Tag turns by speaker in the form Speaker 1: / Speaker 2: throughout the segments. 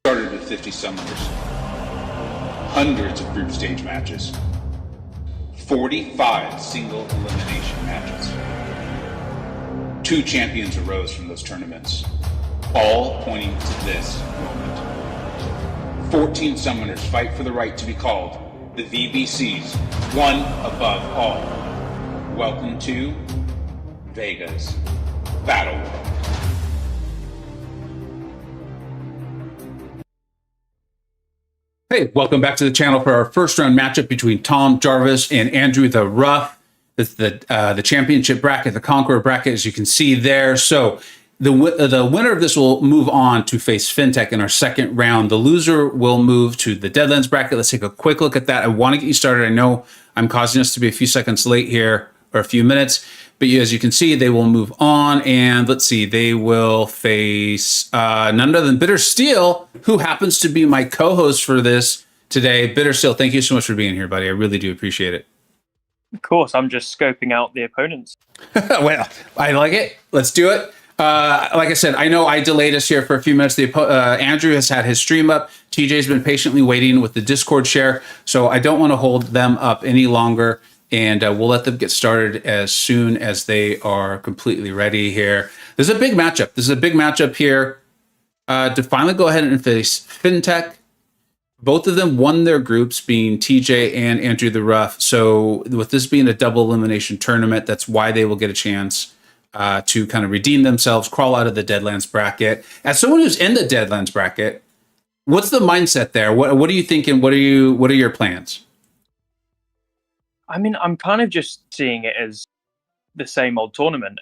Speaker 1: Started with 50 summoners, hundreds of group stage matches, 45 single elimination matches. 2 champions arose from those tournaments, all pointing to this moment. 14 summoners fight for the right to be called the VBC's one above all. Welcome to Vega's Battleworld. Hey, welcome back to the channel for our first round matchup between TJarvis and Andrew the Ruff. It's the championship bracket, the Conqueror bracket, as you can see there. So the winner of this will move on to face FinTech in our second round. The loser will move to the Deadlands bracket. Let's take a quick look at that. I want to get you started. I know I'm causing us to be a few seconds late here, or a few minutes. But as you can see, they will move on, and let's see, they will face none other than Bitter Steel, who happens to be my co-host for this today. Bitter Steel, thank you so much for being here, buddy. I really do appreciate it.
Speaker 2: Of course, I'm just scoping out the opponents.
Speaker 1: Well, I like it. Let's do it. Like I said, I know I delayed us here for a few minutes. Andrew has had his stream up. TJ's been patiently waiting with the Discord share, so I don't want to hold them up any longer. And we'll let them get started as soon as they are completely ready here. This is a big matchup. This is a big matchup here to finally go ahead and face FinTech. Both of them won their groups, being TJ and Andrew the Ruff. So with this being a double elimination tournament, that's why they will get a chance to kind of redeem themselves, crawl out of the Deadlands bracket. As someone who's in the Deadlands bracket, what's the mindset there? What are you thinking? What are your plans?
Speaker 2: I mean, I'm kind of just seeing it as the same old tournament.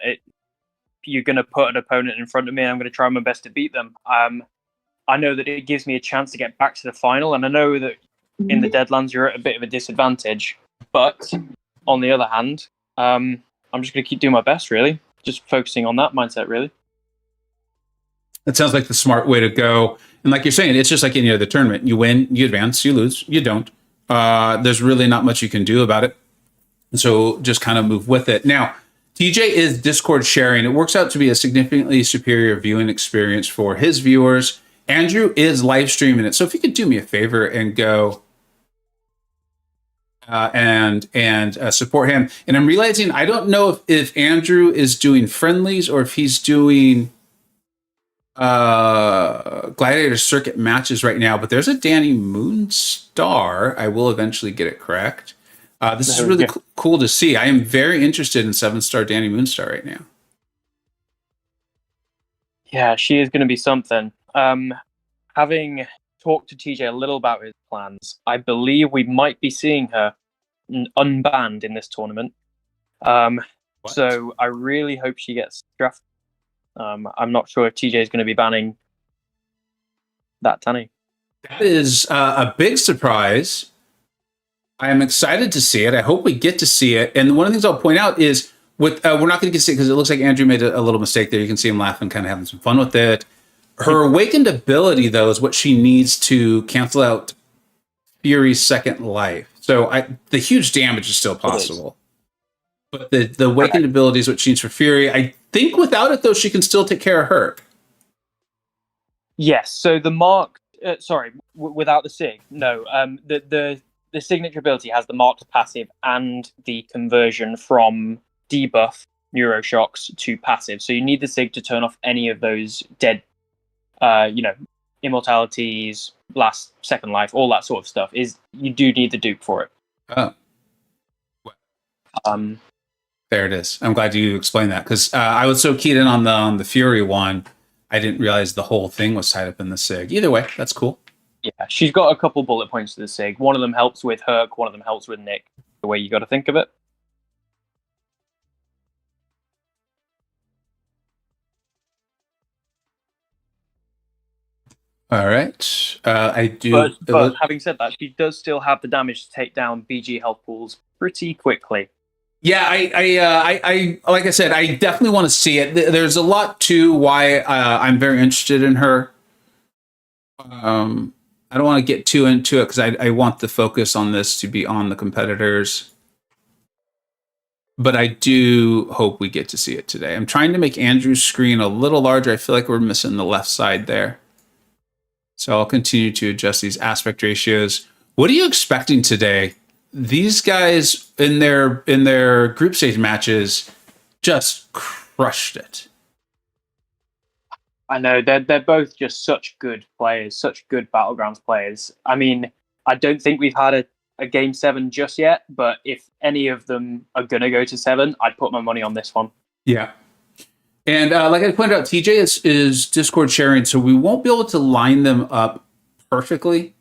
Speaker 2: You're going to put an opponent in front of me, and I'm going to try my best to beat them. I know that it gives me a chance to get back to the final, and I know that in the Deadlands you're at a bit of a disadvantage. But on the other hand, I'm just going to keep doing my best, really. Just focusing on that mindset, really.
Speaker 1: That sounds like the smart way to go. And like you're saying, it's just like any other tournament. You win, you advance, you lose, you don't. There's really not much you can do about it. So just kind of move with it. Now, TJ is Discord sharing. It works out to be a significantly superior viewing experience for his viewers. Andrew is live streaming it. So if you could do me a favor and go and support him. And I'm realizing I don't know if Andrew is doing friendlies or if he's doing Gladiator Circuit matches right now, but there's a Danny Moonstar. I will eventually get it correct. This is really cool to see. I am very interested in 7-star Danny Moonstar right now.
Speaker 2: Yeah, she is going to be something. Having talked to TJ a little about his plans, I believe we might be seeing her unbanned in this tournament. So I really hope she gets drafted. I'm not sure if TJ is going to be banning that Tanny.
Speaker 1: That is a big surprise. I am excited to see it. I hope we get to see it. And one of the things I'll point out is we're not going to get to see it because it looks like Andrew made a little mistake there. You can see him laughing, kind of having some fun with it. Her awakened ability, though, is what she needs to cancel out Fury's second life. So the huge damage is still possible. But the awakened ability is what she needs for Fury. I think without it, though, she can still take care of her.
Speaker 2: Yes. So the mark, without the sig, no. The signature ability has the marked passive and the conversion from debuff neuroshocks to passive. So you need the sig to turn off any of those dead, immortalities, second life, all that sort of stuff. You do need the dupe for it.
Speaker 1: Oh. There it is. I'm glad you explained that because I was so keyed in on the Fury one, I didn't realize the whole thing was tied up in the sig. Either way, that's cool.
Speaker 2: Yeah, she's got a couple bullet points to the sig. One of them helps with Herc, one of them helps with Nick. The way you got to think of it.
Speaker 1: All right. I do.
Speaker 2: But having said that, she does still have the damage to take down BG health pools pretty quickly.
Speaker 1: Yeah, I like I said, I definitely want to see it. There's a lot to why I'm very interested in her. I don't want to get too into it because I want the focus on this to be on the competitors. But I do hope we get to see it today. I'm trying to make Andrew's screen a little larger. I feel like we're missing the left side there. So I'll continue to adjust these aspect ratios. What are you expecting today? These guys in their group stage matches just crushed it.
Speaker 2: I know they're both just such good players, such good Battlegrounds players. I mean, I don't think we've had a game 7 just yet, but if any of them are gonna go to 7, I'd put my money on this one.
Speaker 1: Yeah. And like I pointed out, TJ is Discord sharing, so we won't be able to line them up perfectly,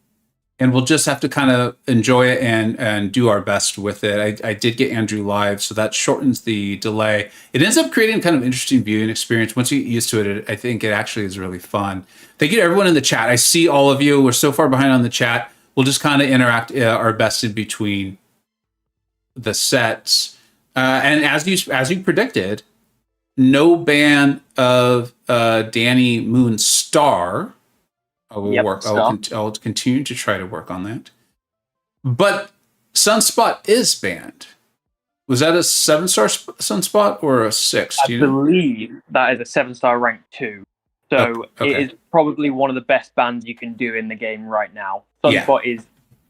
Speaker 1: and we'll just have to kind of enjoy it and do our best with it. I did get Andrew live, so that shortens the delay. It ends up creating kind of interesting viewing experience. Once you get used to it, I think it actually is really fun. Thank you to everyone in the chat. I see all of you. We're so far behind on the chat. We'll just kind of interact our best in between the sets. And as you predicted, no ban of Danny Moon Star. I will continue to try to work on that. But Sunspot is banned. Was that a 7-star Sunspot or a 6?
Speaker 2: I believe that is a 7-star rank 2. So
Speaker 1: okay.
Speaker 2: It is probably one of the best bans you can do in the game right now. Sunspot is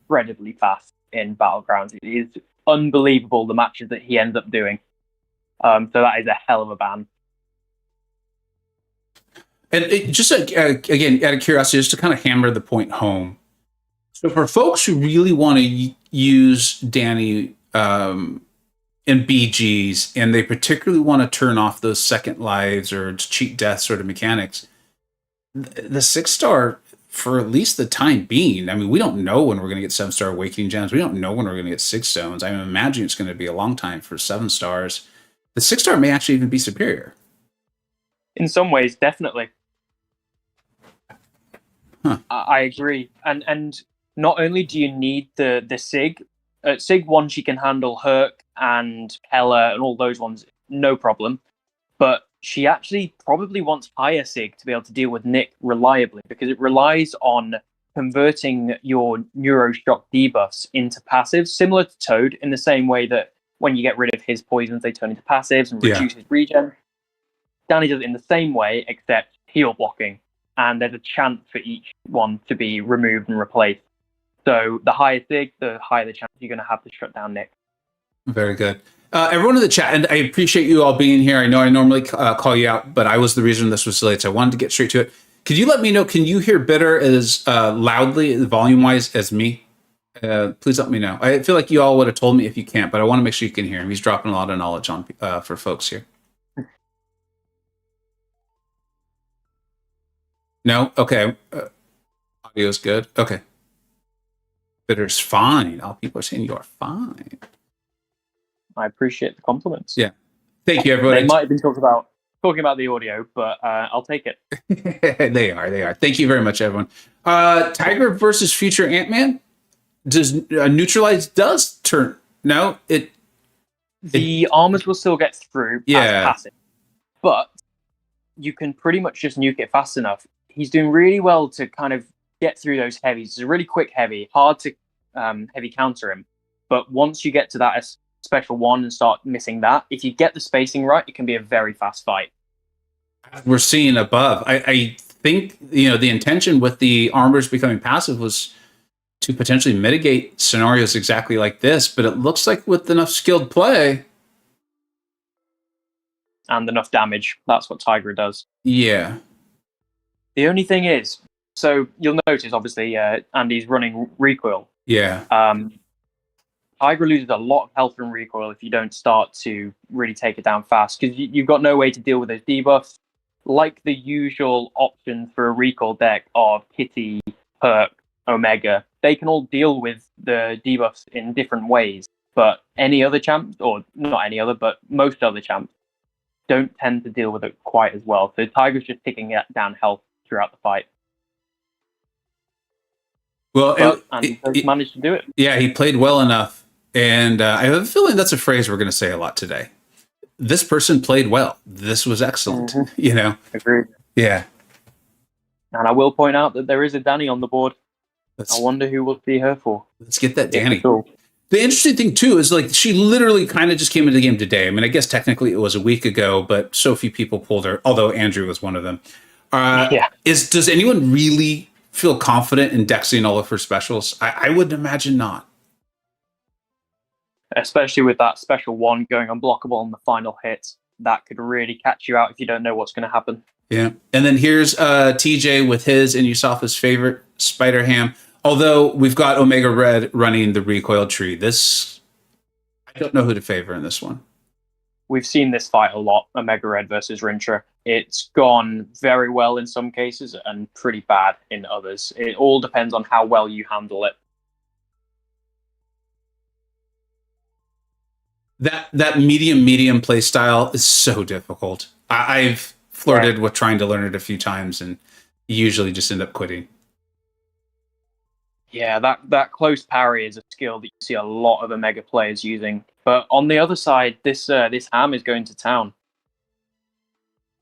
Speaker 2: incredibly fast in Battlegrounds. It is unbelievable the matches that he ends up doing. So that is a hell of a ban. And
Speaker 1: just again, out of curiosity, just to kind of hammer the point home. So for folks who really want to use Danny in BGs, and they particularly want to turn off those second lives or cheat death sort of mechanics, the 6-star, for at least the time being, I mean, we don't know when we're going to get 7-star Awakening Gems. We don't know when we're going to get 6 stones. I imagine it's going to be a long time for 7 stars. The 6-star may actually even be superior.
Speaker 2: In some ways, definitely.
Speaker 1: Huh.
Speaker 2: I agree. And not only do you need the Sig, at Sig 1 she can handle Herc and Pella and all those ones, no problem. But she actually probably wants higher Sig to be able to deal with Nick reliably, because it relies on converting your Neuroshock debuffs into passives, similar to Toad, in the same way that when you get rid of his poisons, they turn into passives and reduce his regen. Danny does it in the same way, except heal blocking. And there's a chance for each one to be removed and replaced. So the higher Sig, the higher the chance you're going to have to shut down Nick.
Speaker 1: Very good. Everyone in the chat, and I appreciate you all being here. I know I normally call you out, but I was the reason this was late, so I wanted to get straight to it. Could you let me know, can you hear Bitter as loudly, volume-wise, as me? Please let me know. I feel like you all would have told me if you can't, but I want to make sure you can hear him. He's dropping a lot of knowledge on for folks here. No? Okay. Audio's good. Okay. Bitter's fine. All people are saying you are fine.
Speaker 2: I appreciate the compliments.
Speaker 1: Yeah. Thank you, everybody.
Speaker 2: They might have been talking about the audio, but I'll take it.
Speaker 1: They are. Thank you very much, everyone. Tiger versus Future Ant-Man. Does neutralize does turn? No,
Speaker 2: the armors will still get through as passive, but you can pretty much just nuke it fast enough. He's doing really well to kind of get through those heavies. It's a really quick heavy, hard to heavy counter him. But once you get to that special one and start missing that, if you get the spacing right, it can be a very fast fight.
Speaker 1: We're seeing above. I think the intention with the armors becoming passive was to potentially mitigate scenarios exactly like this, but it looks like with enough skilled play
Speaker 2: and enough damage, that's what Tiger does.
Speaker 1: Yeah.
Speaker 2: The only thing is, so you'll notice, obviously, Andy's running recoil.
Speaker 1: Yeah.
Speaker 2: Tiger loses a lot of health from recoil if you don't start to really take it down fast, because you've got no way to deal with those debuffs. Like the usual options for a recoil deck of Kitty, Herc, Omega, they can all deal with the debuffs in different ways. But any other champs, or not any other, but most other champs, don't tend to deal with it quite as well. So Tiger's just taking down health throughout the fight.
Speaker 1: Well,
Speaker 2: he managed to do it.
Speaker 1: Yeah, he played well enough. And I have a feeling that's a phrase we're going to say a lot today. This person played well. This was excellent. Mm-hmm.
Speaker 2: Agreed.
Speaker 1: Yeah.
Speaker 2: And I will point out that there is a Danny on the board. I wonder who we'll see her for.
Speaker 1: Let's get that Danny. Cool. The interesting thing, too, is like she literally kind of just came into the game today. I mean, I guess technically it was a week ago, but so few people pulled her, although Andrew was one of them. Does anyone really feel confident in dexing all of her specials? I would imagine not.
Speaker 2: Especially with that special one going unblockable on the final hit. That could really catch you out if you don't know what's going to happen.
Speaker 1: Yeah. And then here's TJ with his and Yusafa's favorite, Spider Ham. Although we've got Omega Red running the recoil tree. This, I don't know who to favor in this one.
Speaker 2: We've seen this fight a lot, Omega Red versus Rintra. It's gone very well in some cases and pretty bad in others. It all depends on how well you handle it.
Speaker 1: That medium play style is so difficult. I've flirted with trying to learn it a few times and usually just end up quitting.
Speaker 2: Yeah, that close parry is a skill that you see a lot of Omega players using. But on the other side, this Ham is going to town.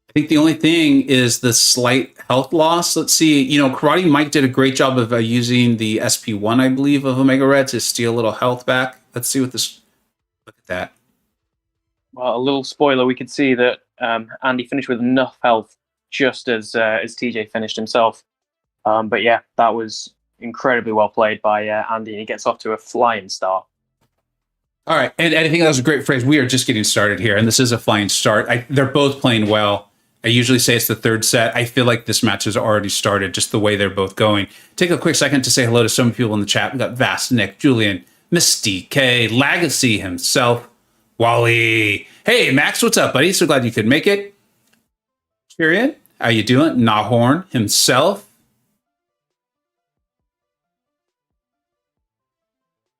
Speaker 1: I think the only thing is the slight health loss. Let's see. Karate Mike did a great job of using the SP1, I believe, of Omega Red to steal a little health back. Let's see what this... Look at that.
Speaker 2: Well, a little spoiler, we could see that Andy finished with enough health just as TJ finished himself. But yeah, that was incredibly well played by Andy, and he gets off to a flying start.
Speaker 1: All right, and I think that was a great phrase. We are just getting started here, and this is a flying start. They're both playing well. I usually say it's the third set. I feel like this match has already started, just the way they're both going. Take a quick second to say hello to some people in the chat. We got Vast, Nick, Julian, Misty, K, Legacy himself, Wally. Hey, Max, what's up, buddy? So glad you could make it. Tyrion, how you doing? Nahorn himself.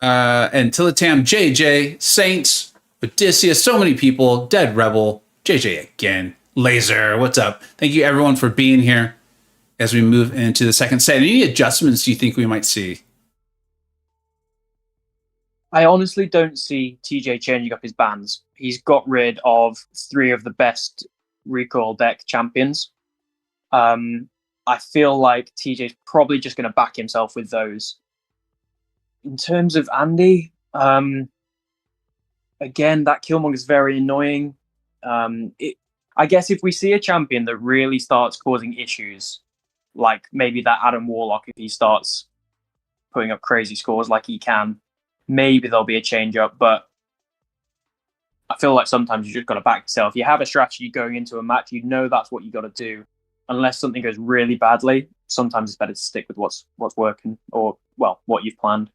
Speaker 1: And Tilatam, JJ, Saints, Odysseus, so many people, Dead Rebel, JJ again, Laser, what's up? Thank you everyone for being here as we move into the second set. Any adjustments do you think we might see?
Speaker 2: I honestly don't see TJ changing up his bans. He's got rid of 3 of the best recoil deck champions. I feel like TJ's probably just going to back himself with those. In terms of Andy, again, that Killmonger is very annoying. I guess if we see a champion that really starts causing issues, like maybe that Adam Warlock, if he starts putting up crazy scores like he can, maybe there'll be a change up. But I feel like sometimes you just got to back yourself. You have a strategy going into a match, you know that's what you got to do. Unless something goes really badly, sometimes it's better to stick with what's working, or, well, what you've planned.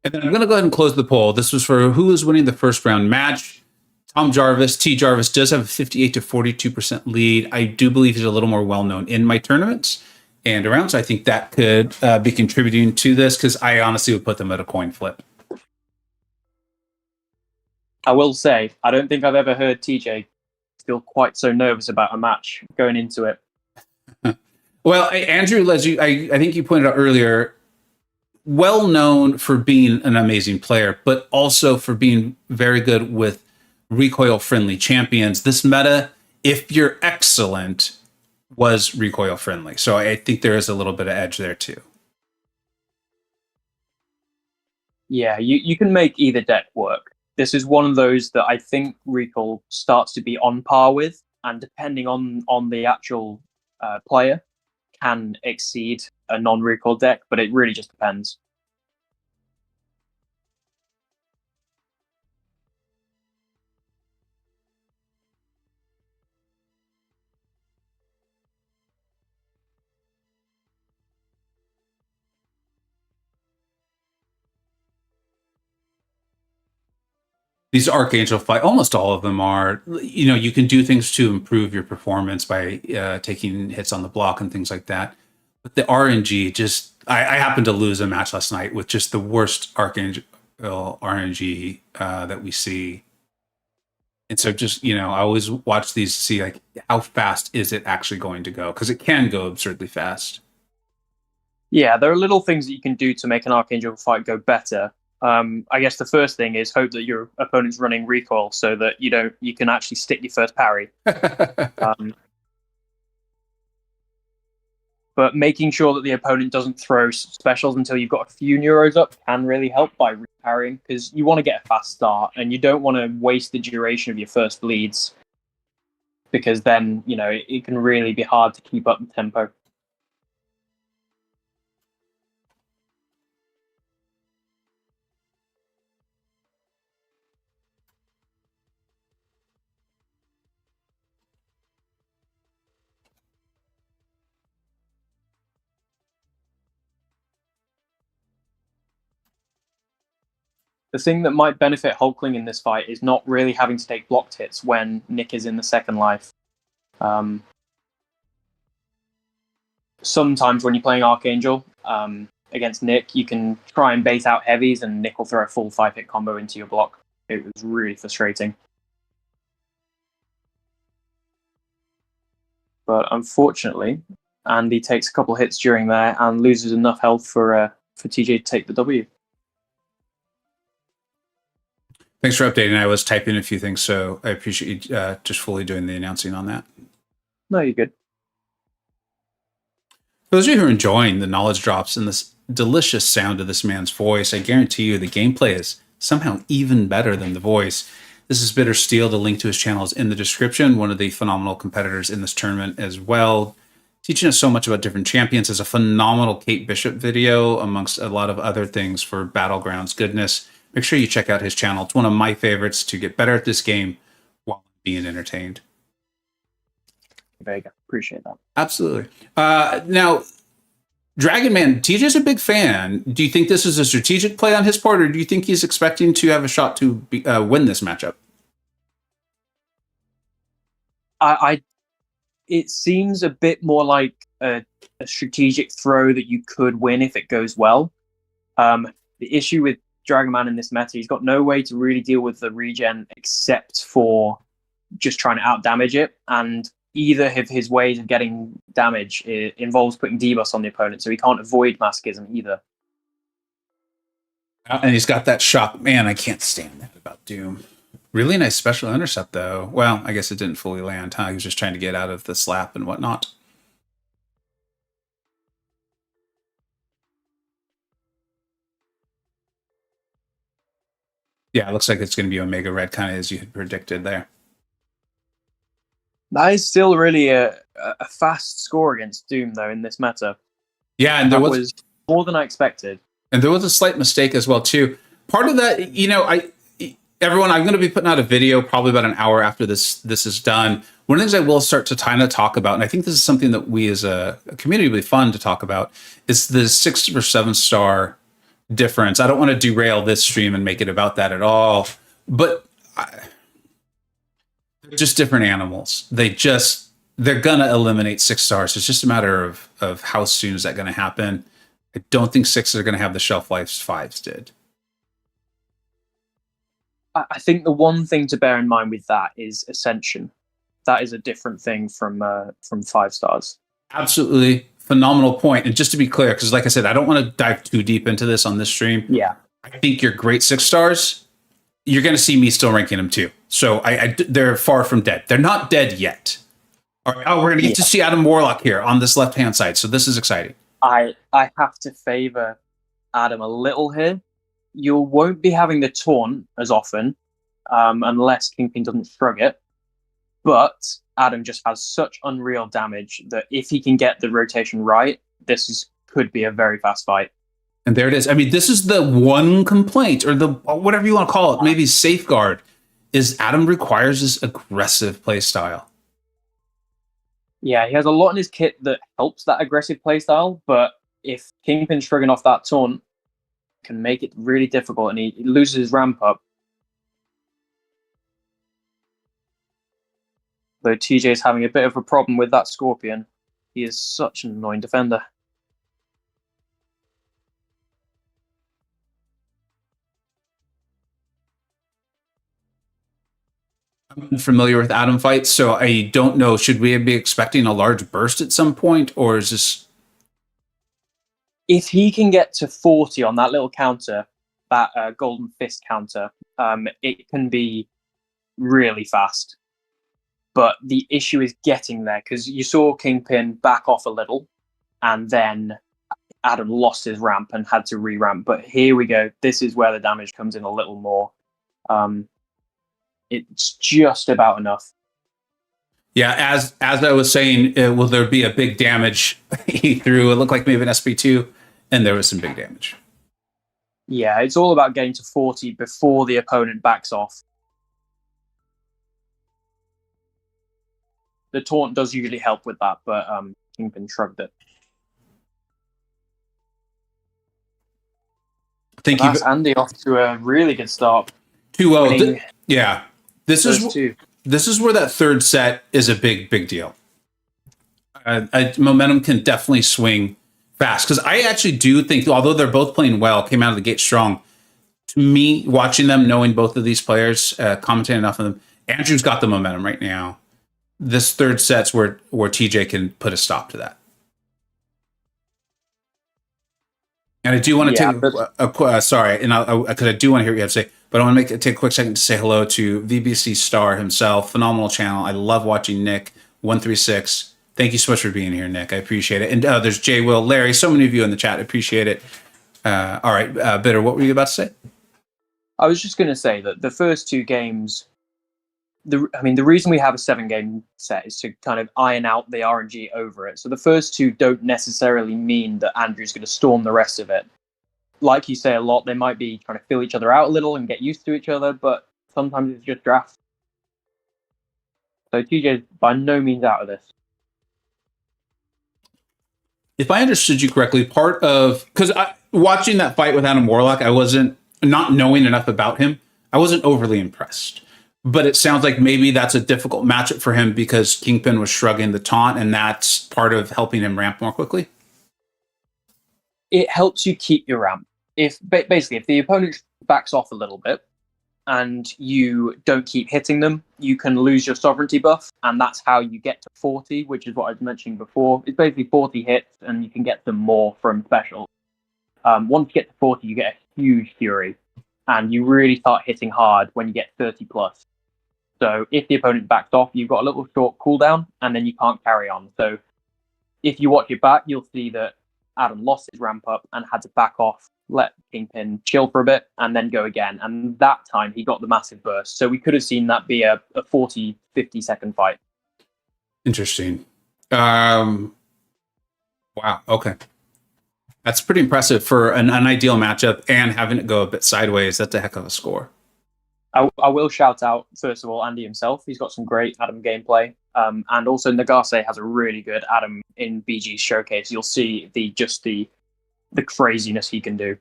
Speaker 1: And then I'm going to go ahead and close the poll. This was for who is winning the first round match. TJarvis does have a 58 to 42% lead. I do believe he's a little more well-known in my tournaments and around, so I think that could be contributing to this, because I honestly would put them at a coin flip.
Speaker 2: I will say, I don't think I've ever heard TJ feel quite so nervous about a match going into it.
Speaker 1: Well, Andrew, as I think you pointed out earlier, well known for being an amazing player, but also for being very good with recoil-friendly champions. This meta, if you're excellent, was recoil-friendly. So I think there is a little bit of edge there too.
Speaker 2: Yeah, you can make either deck work. This is one of those that I think recoil starts to be on par with, and depending on the actual player, can exceed a non-recoil deck, but it really just depends.
Speaker 1: These Archangel fight, almost all of them are, you can do things to improve your performance by taking hits on the block and things like that. But the RNG just, I happened to lose a match last night with just the worst Archangel RNG that we see. And so just, I always watch these to see like how fast is it actually going to go? Because it can go absurdly fast.
Speaker 2: Yeah, there are little things that you can do to make an Archangel fight go better. I guess the first thing is hope that your opponent's running recoil so that you can actually stick your first parry. But making sure that the opponent doesn't throw specials until you've got a few neuros up can really help by reparrying, because you want to get a fast start and you don't want to waste the duration of your first bleeds, because then, it can really be hard to keep up the tempo. The thing that might benefit Hulkling in this fight is not really having to take blocked hits when Nick is in the second life. Sometimes when you're playing Archangel against Nick, you can try and bait out heavies, and Nick will throw a full 5-hit combo into your block. It was really frustrating. But unfortunately, Andy takes a couple hits during there and loses enough health for TJ to take the W.
Speaker 1: Thanks for updating. I was typing a few things, so I appreciate you just fully doing the announcing on that.
Speaker 2: No, you're good.
Speaker 1: For those of you who are enjoying the knowledge drops and this delicious sound of this man's voice, I guarantee you the gameplay is somehow even better than the voice. This is Bitter Steel. The link to his channel is in the description. One of the phenomenal competitors in this tournament as well. Teaching us so much about different champions. Has a phenomenal Kate Bishop video amongst a lot of other things for Battlegrounds goodness. Make sure you check out his channel. It's one of my favorites to get better at this game while being entertained.
Speaker 2: Vega, appreciate that.
Speaker 1: Absolutely. Now, Dragon Man, TJ's a big fan. Do you think this is a strategic play on his part, or do you think he's expecting to have a shot to win this matchup?
Speaker 2: It seems a bit more like a strategic throw that you could win if it goes well. The issue with Dragon Man in this meta, he's got no way to really deal with the regen except for just trying to out-damage it, and either of his ways of getting damage involves putting debuffs on the opponent, so he can't avoid masochism either.
Speaker 1: And he's got that shock. Man, I can't stand that about Doom. Really nice special intercept, though. Well, I guess it didn't fully land, huh? He was just trying to get out of the slap and whatnot. Yeah, it looks like it's going to be Omega Red, kind of as you had predicted there.
Speaker 2: That is still really a fast score against Doom, though, in this meta.
Speaker 1: Yeah, and there
Speaker 2: was more than I expected.
Speaker 1: And there was a slight mistake as well, too. Part of that, you know, everyone, I'm going to be putting out a video probably about an hour after this is done. One of the things I will start to kind of talk about, and I think this is something that we as a community will be fun to talk about, is the 6 or 7 star difference. I don't want to derail this stream and make it about that at all, but they're just different animals. They're going to eliminate 6 stars. It's just a matter of how soon is that going to happen. I don't think 6s are going to have the shelf life 5s did.
Speaker 2: I think the one thing to bear in mind with that is Ascension. That is a different thing from 5 stars.
Speaker 1: Absolutely. Phenomenal point. And just to be clear, because like I said, I don't want to dive too deep into this on this stream.
Speaker 2: Yeah.
Speaker 1: I think your great 6 stars, you're going to see me still ranking them too. So they're far from dead. They're not dead yet. All right. Oh, we're going to get to see Adam Warlock here on this left-hand side. So this is exciting.
Speaker 2: I have to favor Adam a little here. You won't be having the taunt as often unless Kingpin doesn't shrug it. But Adam just has such unreal damage that if he can get the rotation right, could be a very fast fight.
Speaker 1: And there it is. I mean, this is the one complaint, or the whatever you want to call it, maybe safeguard, is Adam requires this aggressive play style.
Speaker 2: Yeah, he has a lot in his kit that helps that aggressive playstyle, but if Kingpin's shrugging off that taunt, can make it really difficult, and he loses his ramp up. Though TJ is having a bit of a problem with that Scorpion. He is such an annoying defender.
Speaker 1: I'm familiar with Adam fights, so I don't know. Should we be expecting a large burst at some point, or is this...
Speaker 2: If he can get to 40 on that little counter, that Golden Fist counter, it can be really fast. But the issue is getting there, because you saw Kingpin back off a little, and then Adam lost his ramp and had to re-ramp. But here we go. This is where the damage comes in a little more. It's just about enough.
Speaker 1: Yeah, as I was saying, will there be a big damage? He threw, it looked like maybe an SP2, and there was some big damage.
Speaker 2: Yeah, it's all about getting to 40 before the opponent backs off. The taunt does usually help with that, but Kingpin shrugged it.
Speaker 1: Thank
Speaker 2: That's
Speaker 1: you.
Speaker 2: Andy off to a really good start.
Speaker 1: 2-0.
Speaker 2: Winning
Speaker 1: Yeah. This
Speaker 2: first two.
Speaker 1: is where that third set is a big deal. Momentum can definitely swing fast because I actually do think, although they're both playing well, came out of the gate strong. To me, watching them, knowing both of these players, commentating enough of them, Andrew's got the momentum right now. This third set's where TJ can put a stop to that. And I do want to take sorry, and because I do want to hear what you have to say, but I want to take a quick second to say hello to VBC Star himself. Phenomenal channel. I love watching Nick 136. Thank you so much for being here, Nick. I appreciate it. And there's Jay, Will, Larry, so many of you in the chat. Appreciate it. All right, Bitter, what were you about to say?
Speaker 2: I was just going to say that the first two games, the reason we have a 7-game set is to kind of iron out the RNG over it. So the first two don't necessarily mean that Andrew's going to storm the rest of it. Like you say a lot, they might be trying to fill each other out a little and get used to each other, but sometimes it's just draft. So TJ's by no means out of this.
Speaker 1: If I understood you correctly, part of, because watching that fight with Adam Warlock, I wasn't, not knowing enough about him, I wasn't overly impressed. But it sounds like maybe that's a difficult matchup for him because Kingpin was shrugging the taunt, and that's part of helping him ramp more quickly.
Speaker 2: It helps you keep your ramp. If the opponent backs off a little bit and you don't keep hitting them, you can lose your sovereignty buff, and that's how you get to 40, which is what I was mentioning before. It's basically 40 hits, and you can get them more from specials. Once you get to 40, you get a huge fury, and you really start hitting hard when you get 30 plus. So if the opponent backs off, you've got a little short cooldown, and then you can't carry on. So if you watch it back, you'll see that Adam lost his ramp up and had to back off, let Kingpin chill for a bit, and then go again. And that time he got the massive burst. So we could have seen that be a 40, 50-second fight.
Speaker 1: Interesting. Wow. Okay. That's pretty impressive for an unideal matchup and having it go a bit sideways. That's a heck of a score.
Speaker 2: I will shout out, first of all, Andy himself. He's got some great Adam gameplay. And also Nagase has a really good Adam in BG's showcase. You'll see the craziness he can do.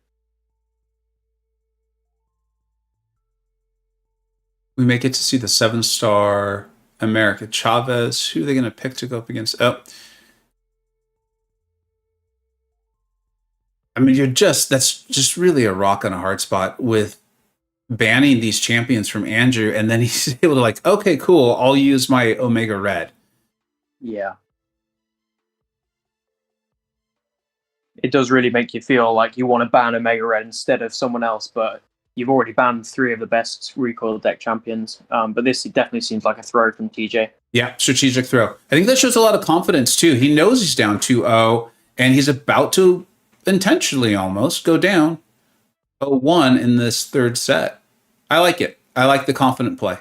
Speaker 1: We may get to see the 7-star America Chavez. Who are they going to pick to go up against? Oh. I mean, that's just really a rock on a hard spot with banning these champions from Andrew, and then he's able to like, okay, cool, I'll use my Omega Red.
Speaker 2: Yeah. It does really make you feel like you want to ban Omega Red instead of someone else, but you've already banned 3 of the best recoil deck champions. But this definitely seems like a throw from TJ.
Speaker 1: Yeah, strategic throw. I think that shows a lot of confidence too. He knows he's down 2-0, and he's about to intentionally almost go down 0-1 in this third set. I like it. I like the confident play.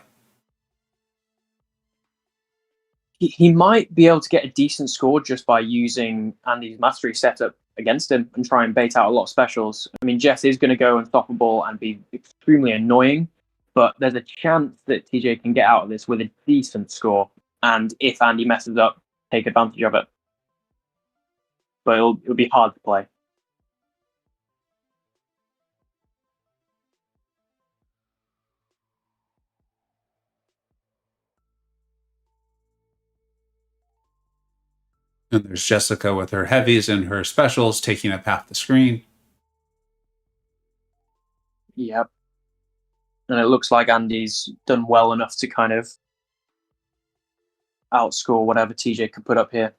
Speaker 2: He might be able to get a decent score just by using Andy's mastery setup against him and try and bait out a lot of specials. I mean, Jess is going to go unstoppable and be extremely annoying, but there's a chance that TJ can get out of this with a decent score. And if Andy messes up, take advantage of it. But it'll be hard to play.
Speaker 1: And there's Jessica with her heavies and her specials taking up half the screen.
Speaker 2: Yep. And it looks like Andy's done well enough to kind of outscore whatever TJ could put up here.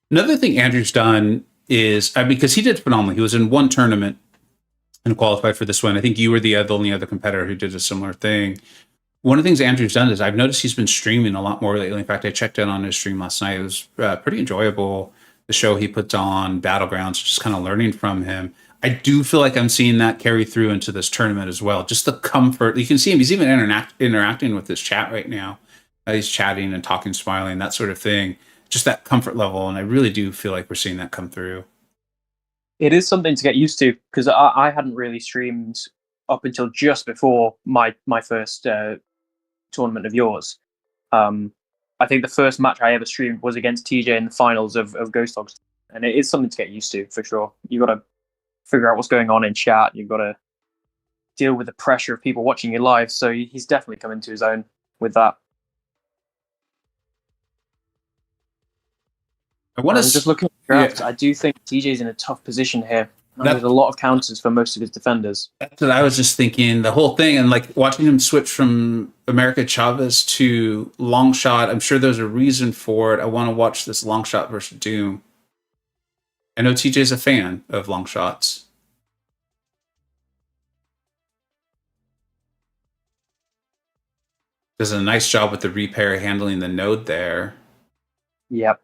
Speaker 1: Another thing Andrew's done is, because he did phenomenally. He was in one tournament and qualified for this one. I think you were the only other competitor who did a similar thing. One of the things Andrew's done is I've noticed he's been streaming a lot more lately. In fact, I checked in on his stream last night. It was pretty enjoyable. The show he puts on, Battlegrounds, just kind of learning from him. I do feel like I'm seeing that carry through into this tournament as well. Just the comfort. You can see him. He's even interacting with this chat right now. He's chatting and talking, smiling, that sort of thing. Just that comfort level. And I really do feel like we're seeing that come through.
Speaker 2: It is something to get used to, because I hadn't really streamed up until just before my first tournament of yours. I think the first match I ever streamed was against TJ in the finals of Ghost Dogs, and it is something to get used to for sure. You got to figure out what's going on in chat. You've got to deal with the pressure of people watching you live. So he's definitely come into his own with that.
Speaker 1: I want to
Speaker 2: just looking at the drafts. I do think TJ's in a tough position here. There's a lot of counters for most of his defenders.
Speaker 1: That's what I was just thinking. The whole thing, and like watching him switch from TJarvis to Longshot. I'm sure there's a reason for it. I want to watch this Longshot versus Doom. I know TJ's a fan of long shots. Does a nice job with the repair handling the node there.
Speaker 2: Yep.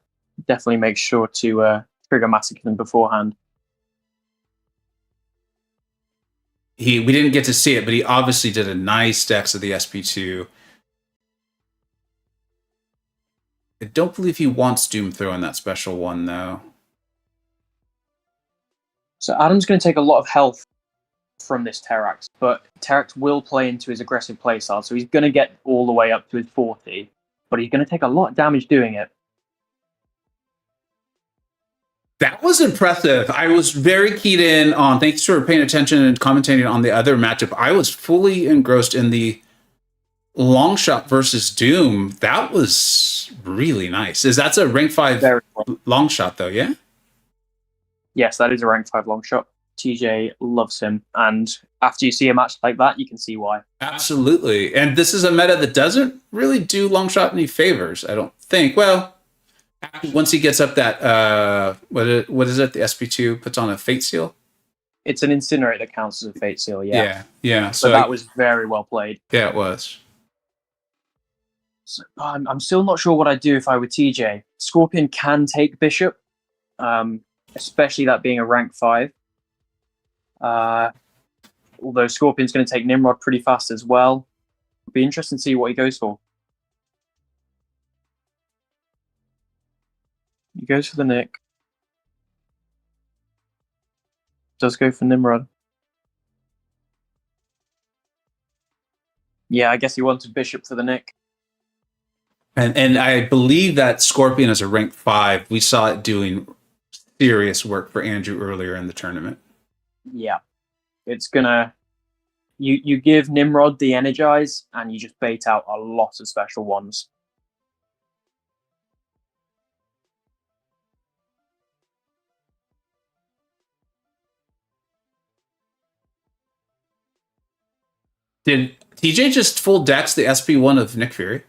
Speaker 2: Definitely make sure to trigger Massacre them beforehand.
Speaker 1: We didn't get to see it, but he obviously did a nice dex of the SP2. I don't believe he wants Doom throwing that special one, though.
Speaker 2: So Adam's going to take a lot of health from this Terax, but Terax will play into his aggressive playstyle, so he's going to get all the way up to his 40, but he's going to take a lot of damage doing it.
Speaker 1: That was impressive. I was very keyed in on, thanks for paying attention and commentating on the other matchup. I was fully engrossed in the Longshot versus Doom. That was really nice. That's a rank 5 Longshot, though, yeah?
Speaker 2: Yes, that is a rank 5 Longshot. TJ loves him, and after you see a match like that, you can see why.
Speaker 1: Absolutely. And this is a meta that doesn't really do Longshot any favors, I don't think. Well, once he gets up that, what is it? The SP2 puts on a Fate Seal?
Speaker 2: It's an Incinerate that counts as a Fate Seal, yeah.
Speaker 1: Yeah.
Speaker 2: So that was very well played.
Speaker 1: Yeah, it was.
Speaker 2: So, I'm still not sure what I'd do if I were TJ. Scorpion can take Bishop, especially that being a rank 5. Although Scorpion's going to take Nimrod pretty fast as well. It'll be interesting to see what he goes for. He goes for the Nick. Does go for Nimrod. Yeah, I guess he wanted Bishop for the Nick.
Speaker 1: And I believe that Scorpion is a rank 5. We saw it doing serious work for Andrew earlier in the tournament.
Speaker 2: Yeah. It's gonna... You give Nimrod the Energize, and you just bait out a lot of special ones.
Speaker 1: Did TJ just full dex the SP1 of Nick Fury?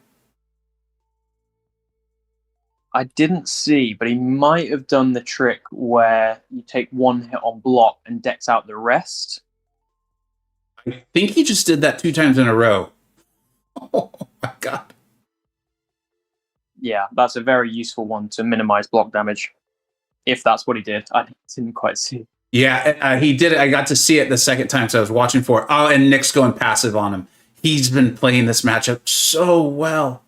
Speaker 2: I didn't see, but he might have done the trick where you take one hit on block and dex out the rest.
Speaker 1: I think he just did that 2 times in a row. Oh my god.
Speaker 2: Yeah, that's a very useful one to minimize block damage. If that's what he did. I didn't quite see.
Speaker 1: Yeah, he did it. I got to see it the second time, so I was watching for it. Oh, and Nick's going passive on him. He's been playing this matchup so well.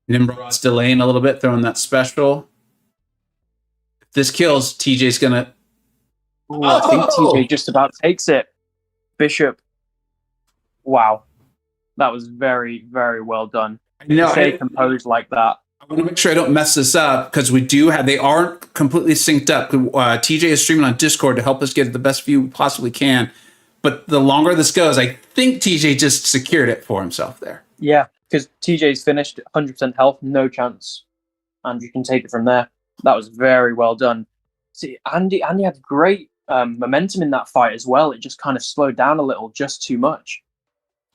Speaker 1: Nimrod's delaying a little bit, throwing that special. If this kills, TJ's gonna...
Speaker 2: Ooh, I think TJ just about takes it. Bishop. Wow. That was very, very well done. Stay composed like that.
Speaker 1: I want to make sure I don't mess this up, because they aren't completely synced up. TJ is streaming on Discord to help us get the best view we possibly can. But the longer this goes, I think TJ just secured it for himself there.
Speaker 2: Yeah, because TJ's finished 100% health, no chance. And you can take it from there. That was very well done. See, Andy had great momentum in that fight as well. It just kind of slowed down a little, just too much.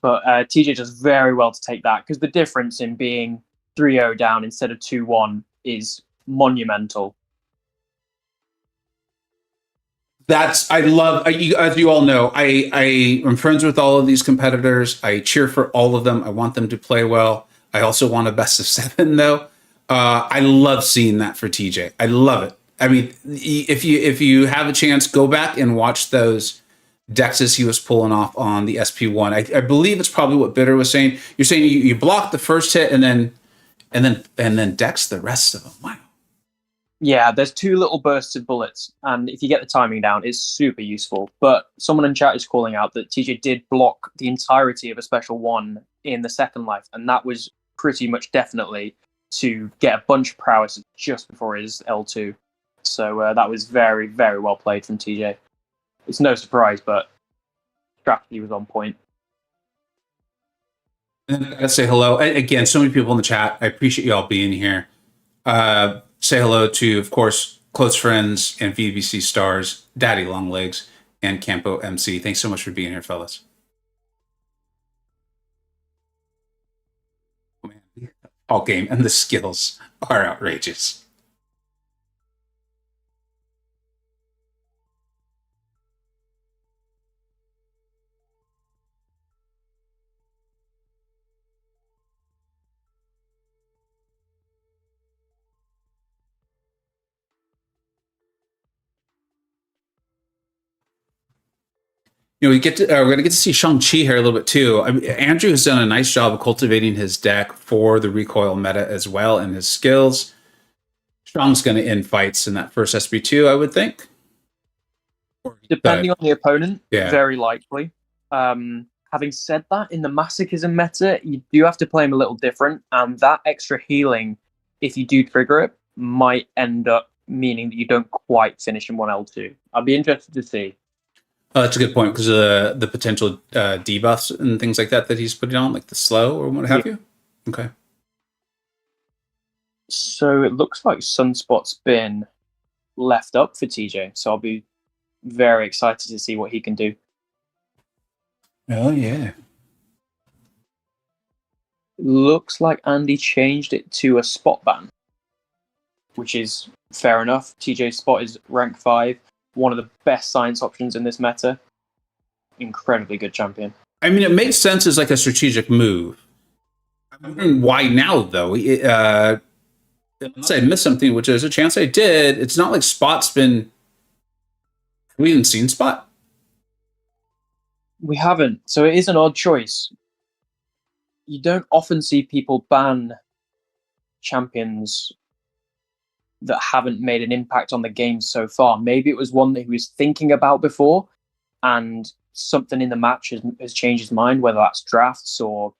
Speaker 2: But TJ does very well to take that, because the difference in being 3-0 down instead of 2-1 is monumental.
Speaker 1: I love, as you all know, I am friends with all of these competitors. I cheer for all of them. I want them to play well. I also want a best of 7, though. I love seeing that for TJ. I love it. I mean, if you have a chance, go back and watch those dexes he was pulling off on the SP1. I believe it's probably what Bitter was saying. You're saying you block the first hit and then dex the rest of them. Wow.
Speaker 2: Yeah, there's two little bursts of bullets, and if you get the timing down, it's super useful. But someone in chat is calling out that TJ did block the entirety of a special one in the second life, and that was pretty much definitely to get a bunch of prowess just before his L2. So that was very, very well played from TJ. It's no surprise, but strategy was on point.
Speaker 1: And I gotta say hello again. So many people in the chat. I appreciate you all being here. Say hello to, of course, close friends and VBC stars, Daddy Longlegs and Campo MC. Thanks so much for being here, fellas. Oh, man. All game and the skills are outrageous. You know, we're going to get to see Shang-Chi here a little bit too. I mean, Andrew has done a nice job of cultivating his deck for the recoil meta as well and his skills. Shang's going to end fights in that first SB2, I would think.
Speaker 2: Depending on the opponent,
Speaker 1: Yeah.
Speaker 2: very likely. Having said that, in the masochism meta, you do have to play him a little different, and that extra healing, if you do trigger it, might end up meaning that you don't quite finish in 1L2. I'd be interested to see.
Speaker 1: Oh, that's a good point because of the potential debuffs and things like that he's putting on, like the slow or what have you. Okay.
Speaker 2: So it looks like Sunspot's been left up for TJ, so I'll be very excited to see what he can do.
Speaker 1: Oh, yeah.
Speaker 2: Looks like Andy changed it to a spot ban, which is fair enough. TJ's spot is rank 5, one of the best science options in this meta. Incredibly good champion.
Speaker 1: I mean, it makes sense as like a strategic move. I'm wondering why now, though. Unless I missed something, which there's a chance I did. It's not like Spot's been. We haven't seen Spot.
Speaker 2: We haven't, so it is an odd choice. You don't often see people ban champions that haven't made an impact on the game so far. Maybe it was one that he was thinking about before, and something in the match has changed his mind, whether that's drafts or,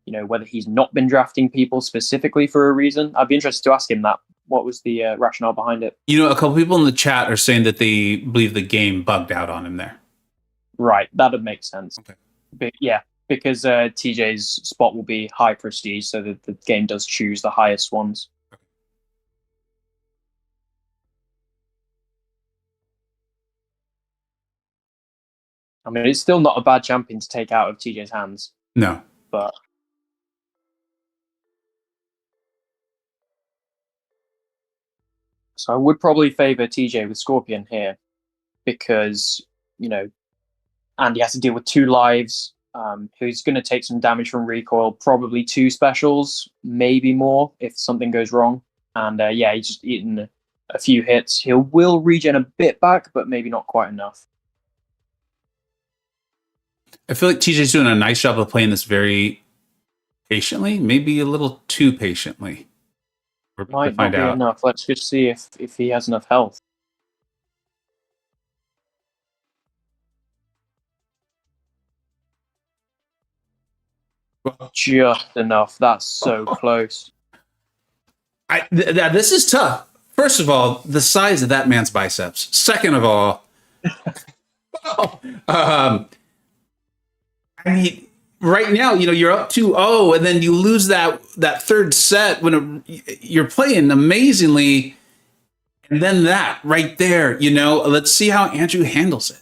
Speaker 2: you know, whether he's not been drafting people specifically for a reason. I'd be interested to ask him that. What was the rationale behind it?
Speaker 1: You know, a couple people in the chat are saying that they believe the game bugged out on him there.
Speaker 2: Right, that would make sense.
Speaker 1: Okay.
Speaker 2: But yeah, because TJ's spot will be high prestige, so that the game does choose the highest ones. I mean, it's still not a bad champion to take out of TJ's hands.
Speaker 1: No.
Speaker 2: But so I would probably favor TJ with Scorpion here because, you know, Andy has to deal with 2 lives. Who's going to take some damage from recoil, probably 2 specials, maybe more if something goes wrong. And yeah, he's just eaten a few hits. He will regen a bit back, but maybe not quite enough.
Speaker 1: I feel like TJ's doing a nice job of playing this very patiently, maybe a little too patiently. We're about
Speaker 2: Might
Speaker 1: to find
Speaker 2: not be
Speaker 1: out.
Speaker 2: enough. Let's just see if he has enough health. Just enough. That's so close.
Speaker 1: This is tough. First of all, the size of that man's biceps. Second of all, I mean, right now, you know, you're up 2-0, and then you lose that third set when you're playing amazingly, and then that right there, you know, let's see how Andrew handles it.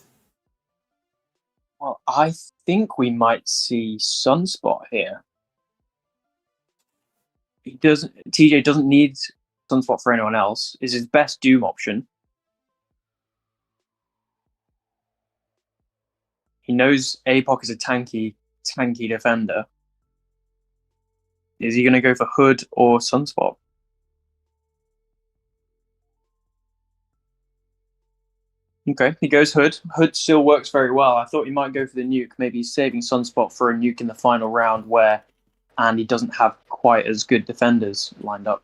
Speaker 2: Well, I think we might see Sunspot here. TJ doesn't need Sunspot for anyone else. Is his best Doom option. He knows APOC is a tanky defender. Is he going to go for Hood or Sunspot? Okay, he goes Hood. Hood still works very well. I thought he might go for the nuke. Maybe he's saving Sunspot for a nuke in the final round where Andy doesn't have quite as good defenders lined up.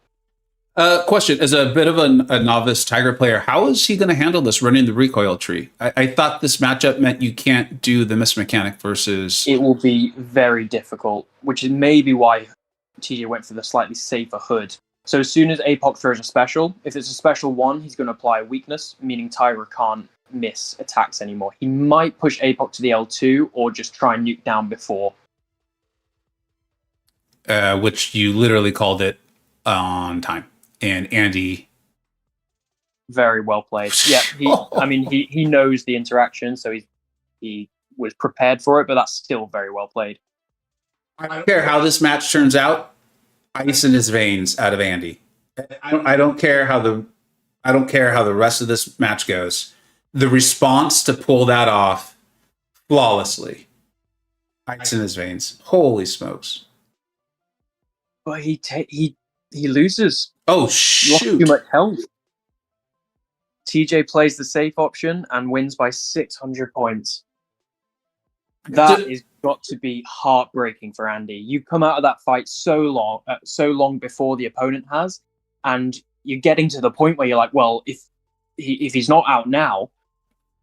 Speaker 1: Question: as a bit of a novice Tiger player, how is he going to handle this running the recoil tree? I thought this matchup meant you can't do the miss mechanic versus.
Speaker 2: It will be very difficult, which is maybe why TJ went for the slightly safer hood. So as soon as APOC throws a special, if it's a special one, he's going to apply a weakness, meaning Tiger can't miss attacks anymore. He might push APOC to the L2 or just try and nuke down before.
Speaker 1: Which you literally called it on time. And Andy.
Speaker 2: Very well played. Yeah, he knows the interaction, so he was prepared for it, but that's still very well played.
Speaker 1: I don't care how this match turns out. Ice in his veins out of Andy. I don't care how the rest of this match goes. The response to pull that off flawlessly. Ice in his veins. Holy smokes.
Speaker 2: But he loses.
Speaker 1: Oh
Speaker 2: He lost
Speaker 1: shoot.
Speaker 2: too much health. TJ plays the safe option and wins by 600 points. That is got to be heartbreaking for Andy. You come out of that fight so long before the opponent has, and you're getting to the point where you're like, well, if he's not out now,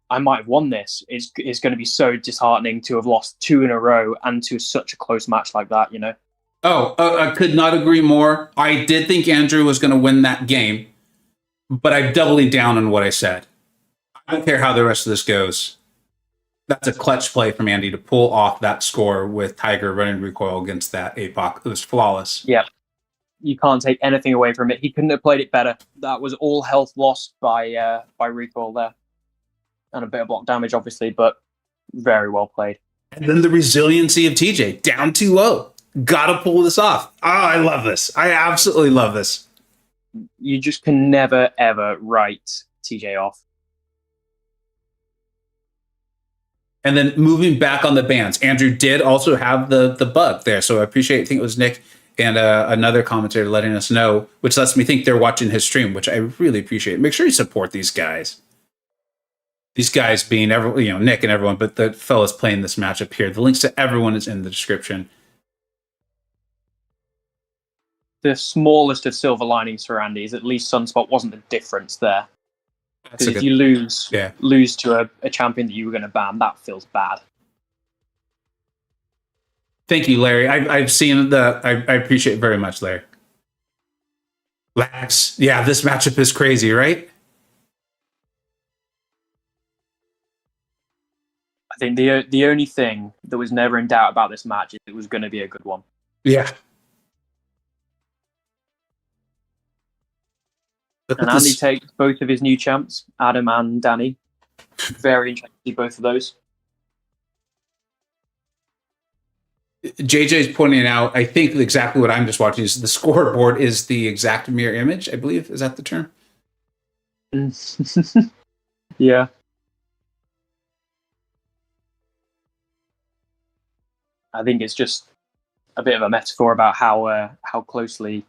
Speaker 2: I might have won this. It's going to be so disheartening to have lost 2 in a row and to such a close match like that, you know?
Speaker 1: I could not agree more. I did think Andrew was going to win that game, but I'm doubling down on what I said. I don't care how the rest of this goes. That's a clutch play from Andy to pull off that score with Tiger running recoil against that APOC. It was flawless.
Speaker 2: Yeah. You can't take anything away from it. He couldn't have played it better. That was all health lost by recoil there. And a bit of block damage, obviously, but very well played.
Speaker 1: And then the resiliency of TJ, down too low. Gotta pull this off. Oh, I love this. I absolutely love this.
Speaker 2: You just can never, ever write TJ off.
Speaker 1: And then moving back on the bans, Andrew did also have the bug there. So I appreciate, I think it was Nick and another commentator letting us know, which lets me think they're watching his stream, which I really appreciate. Make sure you support these guys. These guys being Nick and everyone, but the fellas playing this matchup here. The links to everyone is in the description.
Speaker 2: The smallest of silver linings for Andy is at least Sunspot wasn't the difference there. Because if you lose to a champion that you were going to ban, that feels bad.
Speaker 1: Thank you, Larry. I've seen I appreciate it very much, Larry. Lags. Yeah, this matchup is crazy, right?
Speaker 2: I think the only thing that was never in doubt about this match is it was going to be a good one.
Speaker 1: Yeah.
Speaker 2: And Andy takes both of his new champs, Adam and Danny. Very interesting to see both of those.
Speaker 1: JJ's pointing out, I think exactly what I'm just watching is the scoreboard is the exact mirror image, I believe. Is that the term?
Speaker 2: Yeah. I think it's just a bit of a metaphor about how closely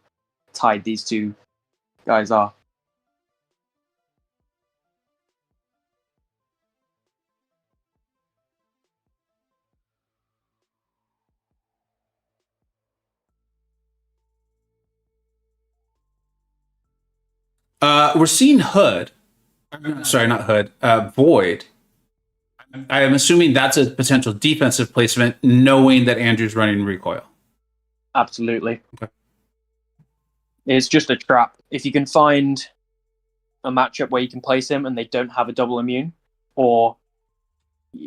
Speaker 2: tied these two guys are.
Speaker 1: We're seeing Hood. Sorry, not Hood. Void. I am assuming that's a potential defensive placement, knowing that Andrew's running recoil.
Speaker 2: Absolutely.
Speaker 1: Okay.
Speaker 2: It's just a trap. If you can find a matchup where you can place him and they don't have a double immune, or,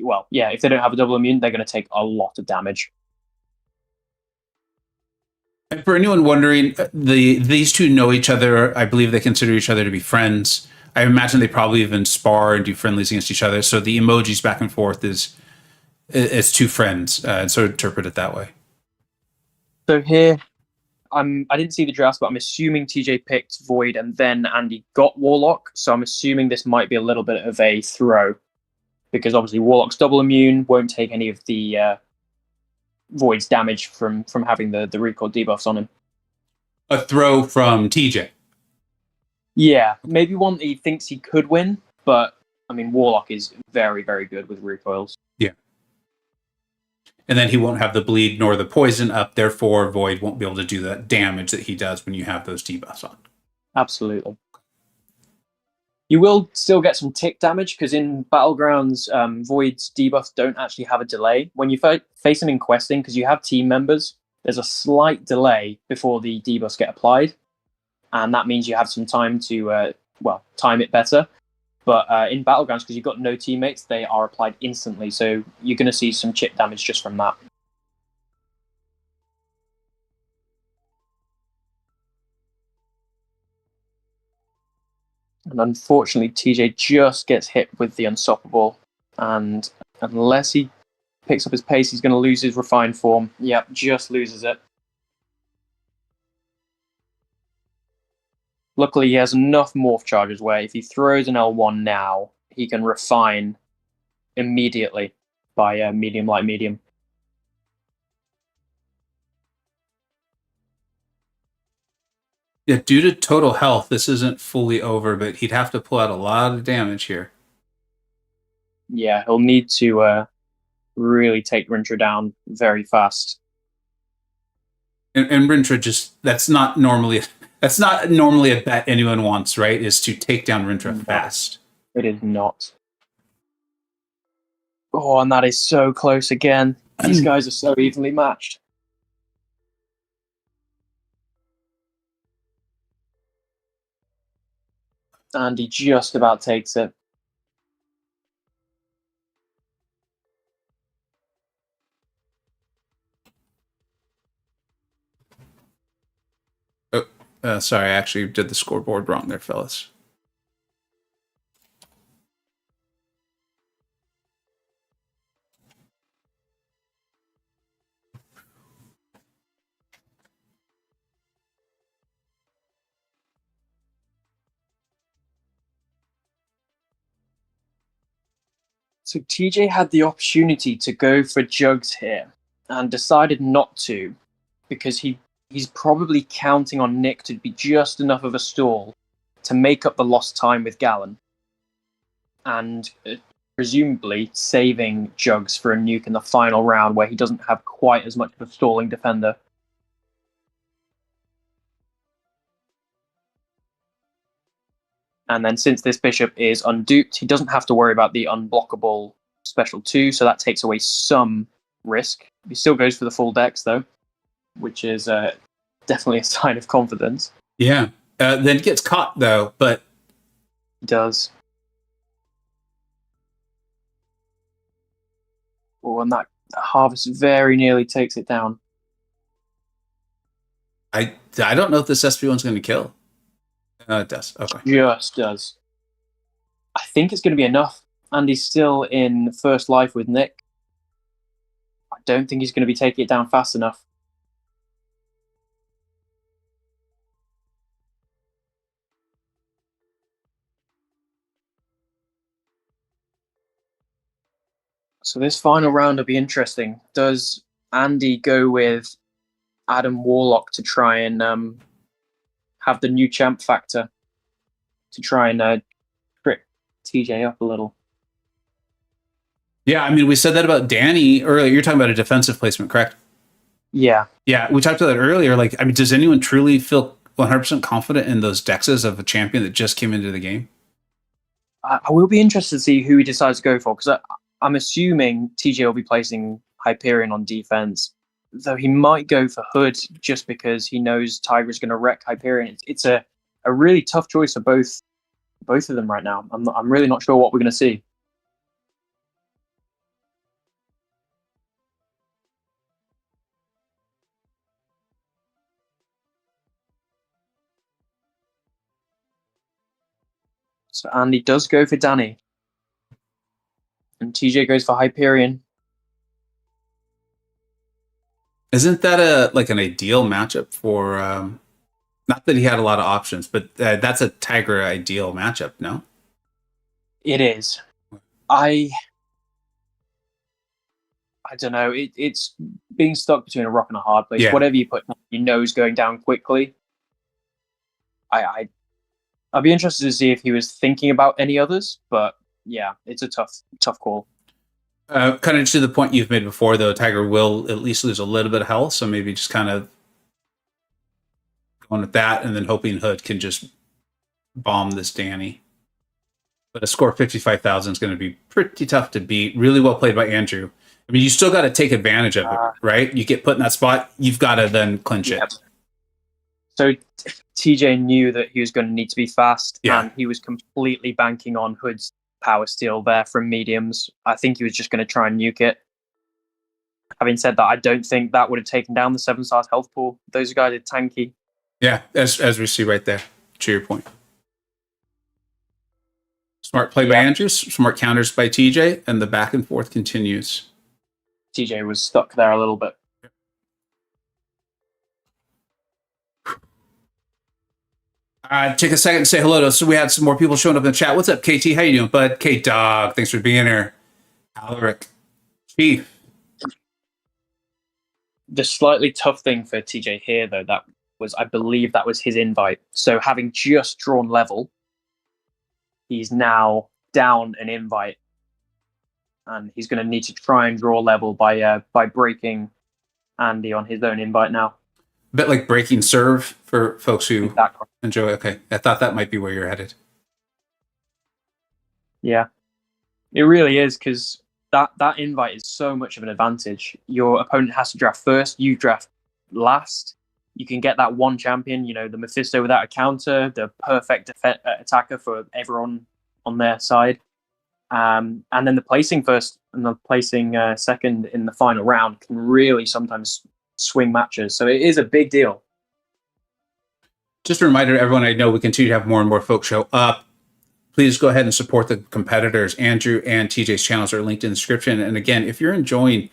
Speaker 2: well, yeah, if they don't have a double immune, they're going to take a lot of damage.
Speaker 1: And for anyone wondering, these two know each other. I believe they consider each other to be friends. I imagine they probably even spar and do friendlies against each other. So the emojis back and forth is two friends, and so interpret it that way.
Speaker 2: So here, I didn't see the draft, but I'm assuming TJ picked Void and then Andy got Warlock. So I'm assuming this might be a little bit of a throw, because obviously Warlock's double immune, won't take any of the Void's damage from having the recoil debuffs on him.
Speaker 1: A throw from TJ.
Speaker 2: Yeah, maybe one that he thinks he could win, but I mean, Warlock is very, very good with recoils.
Speaker 1: Yeah. And then he won't have the bleed nor the poison up, therefore Void won't be able to do that damage that he does when you have those debuffs on.
Speaker 2: Absolutely. You will still get some tick damage because in Battlegrounds, Void's debuffs don't actually have a delay. When you face them in questing, because you have team members, there's a slight delay before the debuffs get applied. And that means you have some time to, time it better. But in Battlegrounds, because you've got no teammates, they are applied instantly. So you're going to see some chip damage just from that. And unfortunately, TJ just gets hit with the Unstoppable. And unless he picks up his pace, he's going to lose his refined form. Yep, just loses it. Luckily, he has enough morph charges where if he throws an L1 now, he can refine immediately by medium, light, medium.
Speaker 1: Yeah, due to total health, this isn't fully over, but he'd have to pull out a lot of damage here.
Speaker 2: Yeah, he'll need to really take Rintra down very fast.
Speaker 1: And Rintra that's not normally a bet anyone wants, right? Is to take down Rintra fast.
Speaker 2: It is not. Oh, and that is so close again. These guys are so evenly matched. And he just about takes it.
Speaker 1: Sorry, I actually did the scoreboard wrong there, fellas.
Speaker 2: So TJ had the opportunity to go for Jugs here and decided not to because he's probably counting on Nick to be just enough of a stall to make up the lost time with Gallon. And presumably saving Jugs for a nuke in the final round where he doesn't have quite as much of a stalling defender. And then since this bishop is unduped, he doesn't have to worry about the unblockable special 2, so that takes away some risk. He still goes for the full dex, though, which is definitely a sign of confidence.
Speaker 1: Yeah. Then gets caught, though, but...
Speaker 2: He does. Oh, and that Harvest very nearly takes it down.
Speaker 1: I don't know if this SP1's going to kill. It does. Okay.
Speaker 2: Just does. I think it's going to be enough. And he's still in first life with Nick. I don't think he's going to be taking it down fast enough. So this final round will be interesting. Does Andy go with Adam Warlock to try and have the new champ factor to try and trip TJ up a little?
Speaker 1: Yeah, I mean, we said that about Danny earlier. You're talking about a defensive placement, correct?
Speaker 2: Yeah.
Speaker 1: Yeah, we talked about that earlier. Like, I mean, does anyone truly feel 100% confident in those dexes of a champion that just came into the game?
Speaker 2: I will be interested to see who he decides to go for, because I'm assuming TJ will be placing Hyperion on defense, though he might go for Hood just because he knows Tiger's going to wreck Hyperion. It's a really tough choice for both of them right now. I'm really not sure what we're going to see. So Andy does go for Danny. And TJ goes for Hyperion.
Speaker 1: Isn't that an ideal matchup for... not that he had a lot of options, but that's a Tiger ideal matchup, no?
Speaker 2: It is. I don't know. It's being stuck between a rock and a hard place.
Speaker 1: Yeah.
Speaker 2: Whatever you put, you know is going down quickly. I'd be interested to see if he was thinking about any others, but yeah, it's a tough call.
Speaker 1: Kind of to the point you've made before, though, Tiger will at least lose a little bit of health, so maybe just kind of going with that and then hoping Hood can just bomb this Danny. But a score 55,000 is going to be pretty tough to beat. Really well played by Andrew. I mean, you still got to take advantage of it, right? You get put in that spot, you've got to then clinch it.
Speaker 2: So TJ knew that he was going to need to be fast, and he was completely banking on Hood's power steal there from mediums. I think he was just going to try and nuke it. Having said that, I don't think that would have taken down the 7-star's health pool. Those guys are tanky.
Speaker 1: Yeah, as we see right there, to your point. Smart play by Andrew, smart counters by TJ, and the back and forth continues.
Speaker 2: TJ was stuck there a little bit.
Speaker 1: Take a second to say hello to us. So we had some more people showing up in the chat. What's up, KT? How you doing, bud? K-Dog, thanks for being here. Alaric, Chief.
Speaker 2: The slightly tough thing for TJ here, though, that was, I believe that was his invite. So having just drawn level, he's now down an invite, and he's going to need to try and draw level by breaking Andy on his own invite now.
Speaker 1: A bit like breaking serve for folks who enjoy. Okay, I thought that might be where you're headed.
Speaker 2: Yeah, it really is, because that invite is so much of an advantage. Your opponent has to draft first, you draft last. You can get that one champion, you know, the Mephisto without a counter, the perfect attacker for everyone on their side. And then the placing first and the placing second in the final round can really sometimes swing matches. So it is a big deal.
Speaker 1: Just a reminder to everyone, I know we continue to have more and more folks show up. Please go ahead and support the competitors. Andrew and TJ's channels are linked in the description. And again, if you're enjoying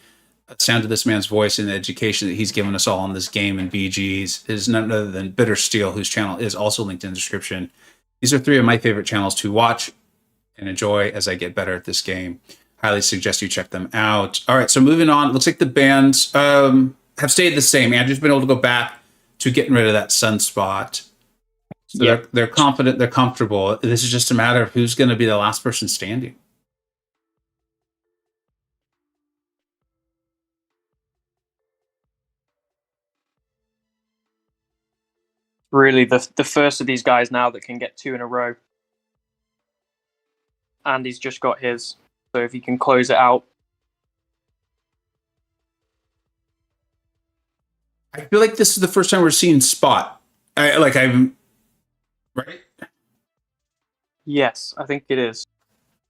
Speaker 1: the sound of this man's voice and the education that he's given us all in this game and BGs, is none other than Bitter Steel, whose channel is also linked in the description. These are 3 of my favorite channels to watch and enjoy as I get better at this game. Highly suggest you check them out. All right, so moving on. Looks like the bands have stayed the same. Andrew's been able to go back to getting rid of that sunspot. So they're confident, they're comfortable. This is just a matter of who's going to be the last person standing.
Speaker 2: Really, the first of these guys now that can get 2 in a row. Andy's just got his, so if he can close it out.
Speaker 1: I feel like this is the first time we're seeing Spot. Right?
Speaker 2: Yes, I think it is.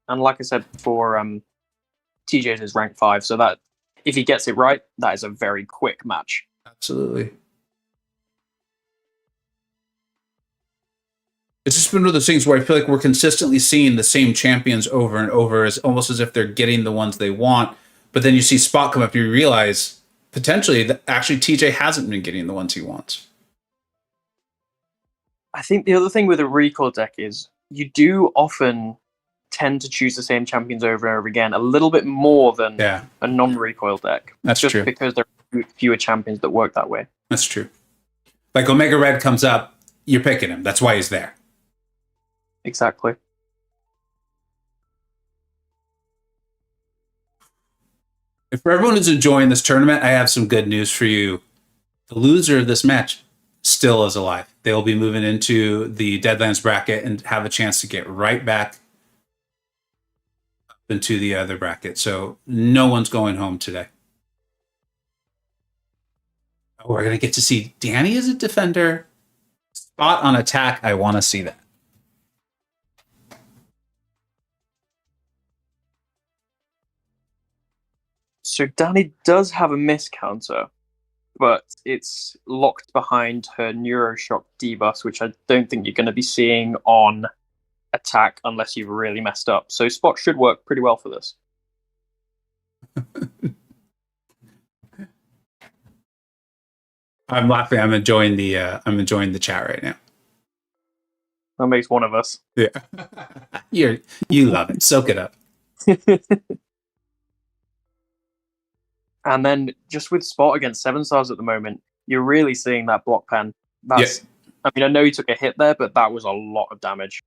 Speaker 2: And like I said before, TJ's is rank 5, so that if he gets it right, that is a very quick match.
Speaker 1: Absolutely. It's just been one of those things where I feel like we're consistently seeing the same champions over and over, as almost as if they're getting the ones they want. But then you see Spot come up and you realize potentially that actually TJ hasn't been getting the ones he wants.
Speaker 2: I think the other thing with a recoil deck is you do often tend to choose the same champions over and over again, a little bit more than a non-recoil deck.
Speaker 1: That's
Speaker 2: just
Speaker 1: true.
Speaker 2: Because there are fewer champions that work that way.
Speaker 1: That's true. Like Omega Red comes up, you're picking him. That's why he's there.
Speaker 2: Exactly.
Speaker 1: If for everyone who's enjoying this tournament, I have some good news for you. The loser of this match still is alive. They will be moving into the Deadlands bracket and have a chance to get right back up into the other bracket. So no one's going home today. We're going to get to see Danny as a defender. Spot on attack. I want to see that.
Speaker 2: So Danny does have a miss counter, but it's locked behind her Neuroshock debuff, which I don't think you're going to be seeing on attack unless you've really messed up. So Spot should work pretty well for this.
Speaker 1: I'm laughing. I'm enjoying the chat right now.
Speaker 2: That makes one of us.
Speaker 1: Yeah. you love it. Soak it up.
Speaker 2: And then just with Spot against 7-stars at the moment, you're really seeing that block pen. I mean, I know he took a hit there, but that was a lot of damage.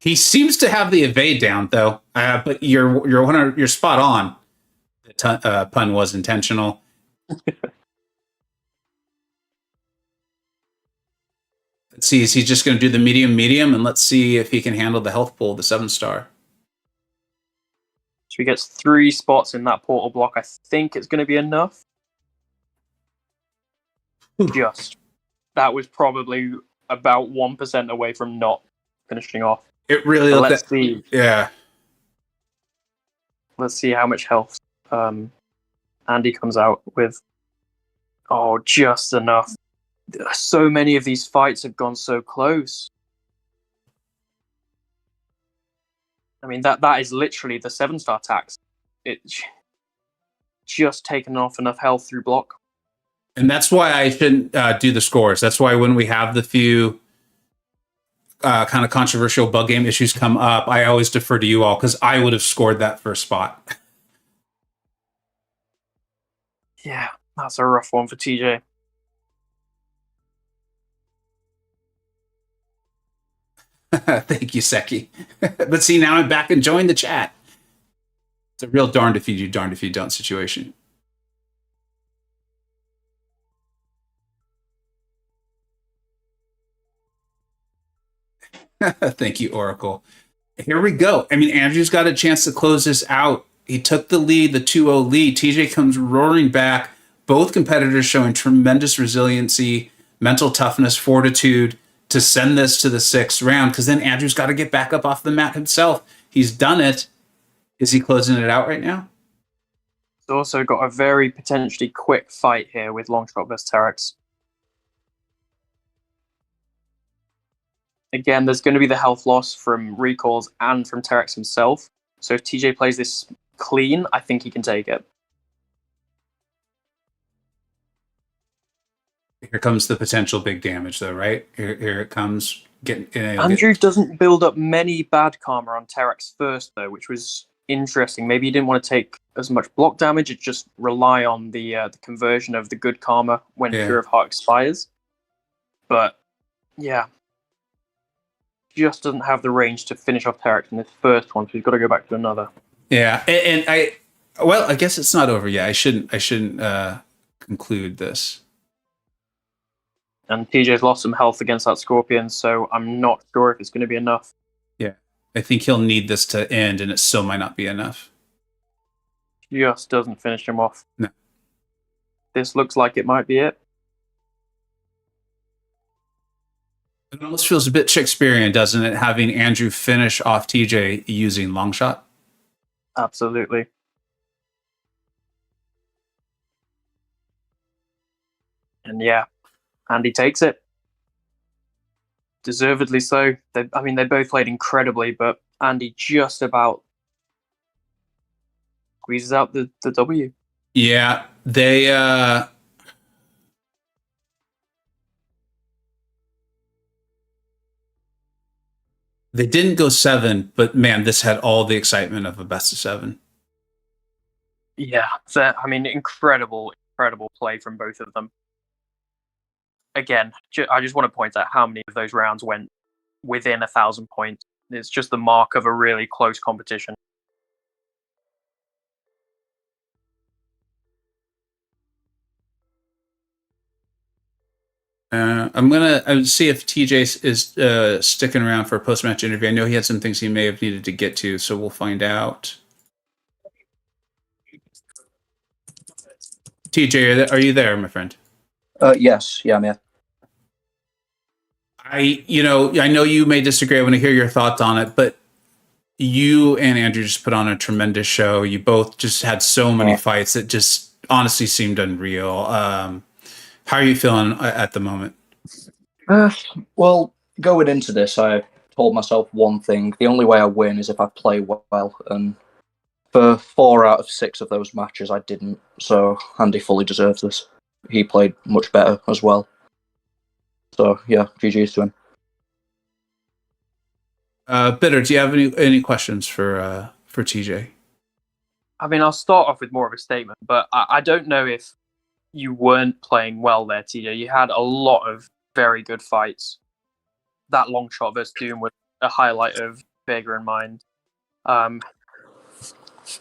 Speaker 1: He seems to have the evade down though, but you're spot on. The pun was intentional. Let's see, is he just going to do the medium, and let's see if he can handle the health pool, the 7-star.
Speaker 2: So he gets 3 spots in that portal block. I think it's going to be enough. Just. That was probably about 1% away from not finishing off.
Speaker 1: It really
Speaker 2: looked let's see.
Speaker 1: Yeah.
Speaker 2: Let's see how much health Andy comes out with. Oh, just enough. So many of these fights have gone so close. I mean, that is literally the 7-star tax. It's just taken off enough health through block.
Speaker 1: And that's why I shouldn't do the scores. That's why when we have the few kind of controversial bug game issues come up, I always defer to you all, because I would have scored that first spot.
Speaker 2: Yeah, that's a rough one for TJ.
Speaker 1: Thank you, Seki. But see, now I'm back enjoying the chat. It's a real darned if you do, darned if you don't situation. Thank you, Oracle. Here we go. I mean, Andrew's got a chance to close this out. He took the lead, the 2-0 lead. TJ comes roaring back. Both competitors showing tremendous resiliency, mental toughness, fortitude to send this to the 6th round, because then Andrew's got to get back up off the mat himself. He's done it. Is he closing it out right now?
Speaker 2: He's also got a very potentially quick fight here with Longshot vs Terex. Again, there's going to be the health loss from recalls and from Terex himself. So if TJ plays this clean, I think he can take it.
Speaker 1: Here comes the potential big damage, though, right? Here it comes.
Speaker 2: Andrew doesn't build up many bad karma on Terex first, though, which was interesting. Maybe he didn't want to take as much block damage. It just rely on the conversion of the good karma when Pure of Heart expires. But, yeah. Just doesn't have the range to finish off Terex in this first one, so he's got to go back to another.
Speaker 1: Yeah, and I guess it's not over yet. I shouldn't conclude this.
Speaker 2: And TJ's lost some health against that Scorpion, so I'm not sure if it's going to be enough.
Speaker 1: Yeah, I think he'll need this to end, and it still might not be enough.
Speaker 2: Just doesn't finish him off.
Speaker 1: No.
Speaker 2: This looks like it might be it.
Speaker 1: It almost feels a bit Shakespearean, doesn't it, having Andrew finish off TJ using Longshot?
Speaker 2: Absolutely. And yeah, Andy takes it. Deservedly so. They both played incredibly, but Andy just about squeezes out the W.
Speaker 1: Yeah, they didn't go 7, but man, this had all the excitement of a best of 7.
Speaker 2: Yeah, incredible play from both of them. Again, I just want to point out how many of those rounds went within 1,000 points. It's just the mark of a really close competition.
Speaker 1: I'm gonna see if TJ is sticking around for a post-match interview. I know he had some things he may have needed to get to, so we'll find out. TJ, are you there, my friend?
Speaker 3: Yes, yeah, I'm here.
Speaker 1: I know you may disagree. I want to hear your thoughts on it, but you and Andrew just put on a tremendous show. You both just had so many fights that just honestly seemed unreal. How are you feeling at the moment?
Speaker 3: Well, going into this, I told myself one thing. The only way I win is if I play well. And for 4 out of 6 of those matches, I didn't. So Andy fully deserves this. He played much better as well. So, yeah, GG's to him.
Speaker 1: Bitter, do you have any questions for TJ?
Speaker 2: I'll start off with more of a statement, but I don't know if you weren't playing well there, TJ. You had a lot of very good fights. That long shot versus Doom was a highlight of Vega and Mind.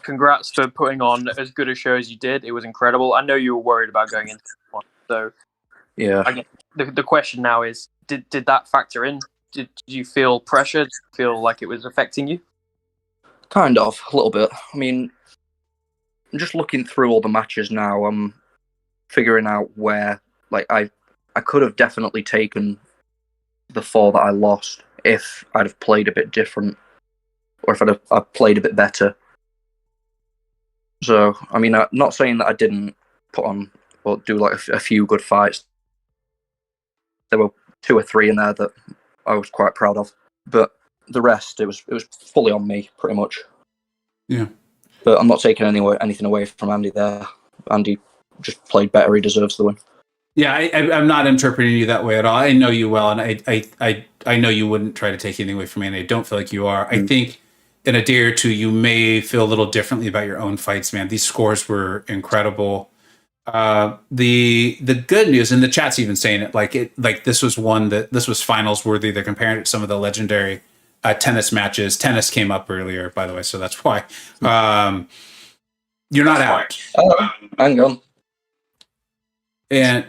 Speaker 2: Congrats for putting on as good a show as you did. It was incredible. I know you were worried about going into this one. So,
Speaker 3: yeah.
Speaker 2: I guess the question now is, did that factor in? Did you feel pressure? Did you feel like it was affecting you?
Speaker 3: Kind of, a little bit. I mean, just looking through all the matches now, I'm figuring out where, like, I could have definitely taken the 4 that I lost if I'd have played a bit different, or if I'd played a bit better. So, I mean, I'm not saying that I didn't put on or do like a few good fights. There were 2 or 3 in there that I was quite proud of, but the rest, it was fully on me, pretty much.
Speaker 1: Yeah.
Speaker 3: But I'm not taking anything away from Andy there. Andy just played better. He deserves the win.
Speaker 1: Yeah, I'm not interpreting you that way at all. I know you well, and I know you wouldn't try to take anything away from me, and I don't feel like you are. I think in a day or two, you may feel a little differently about your own fights, man. These scores were incredible. The good news, and the chat's even saying it, like this was this was finals worthy. They're comparing it to some of the legendary tennis matches. Tennis came up earlier, by the way, so that's why. You're not out.
Speaker 3: Oh, hang on.
Speaker 1: And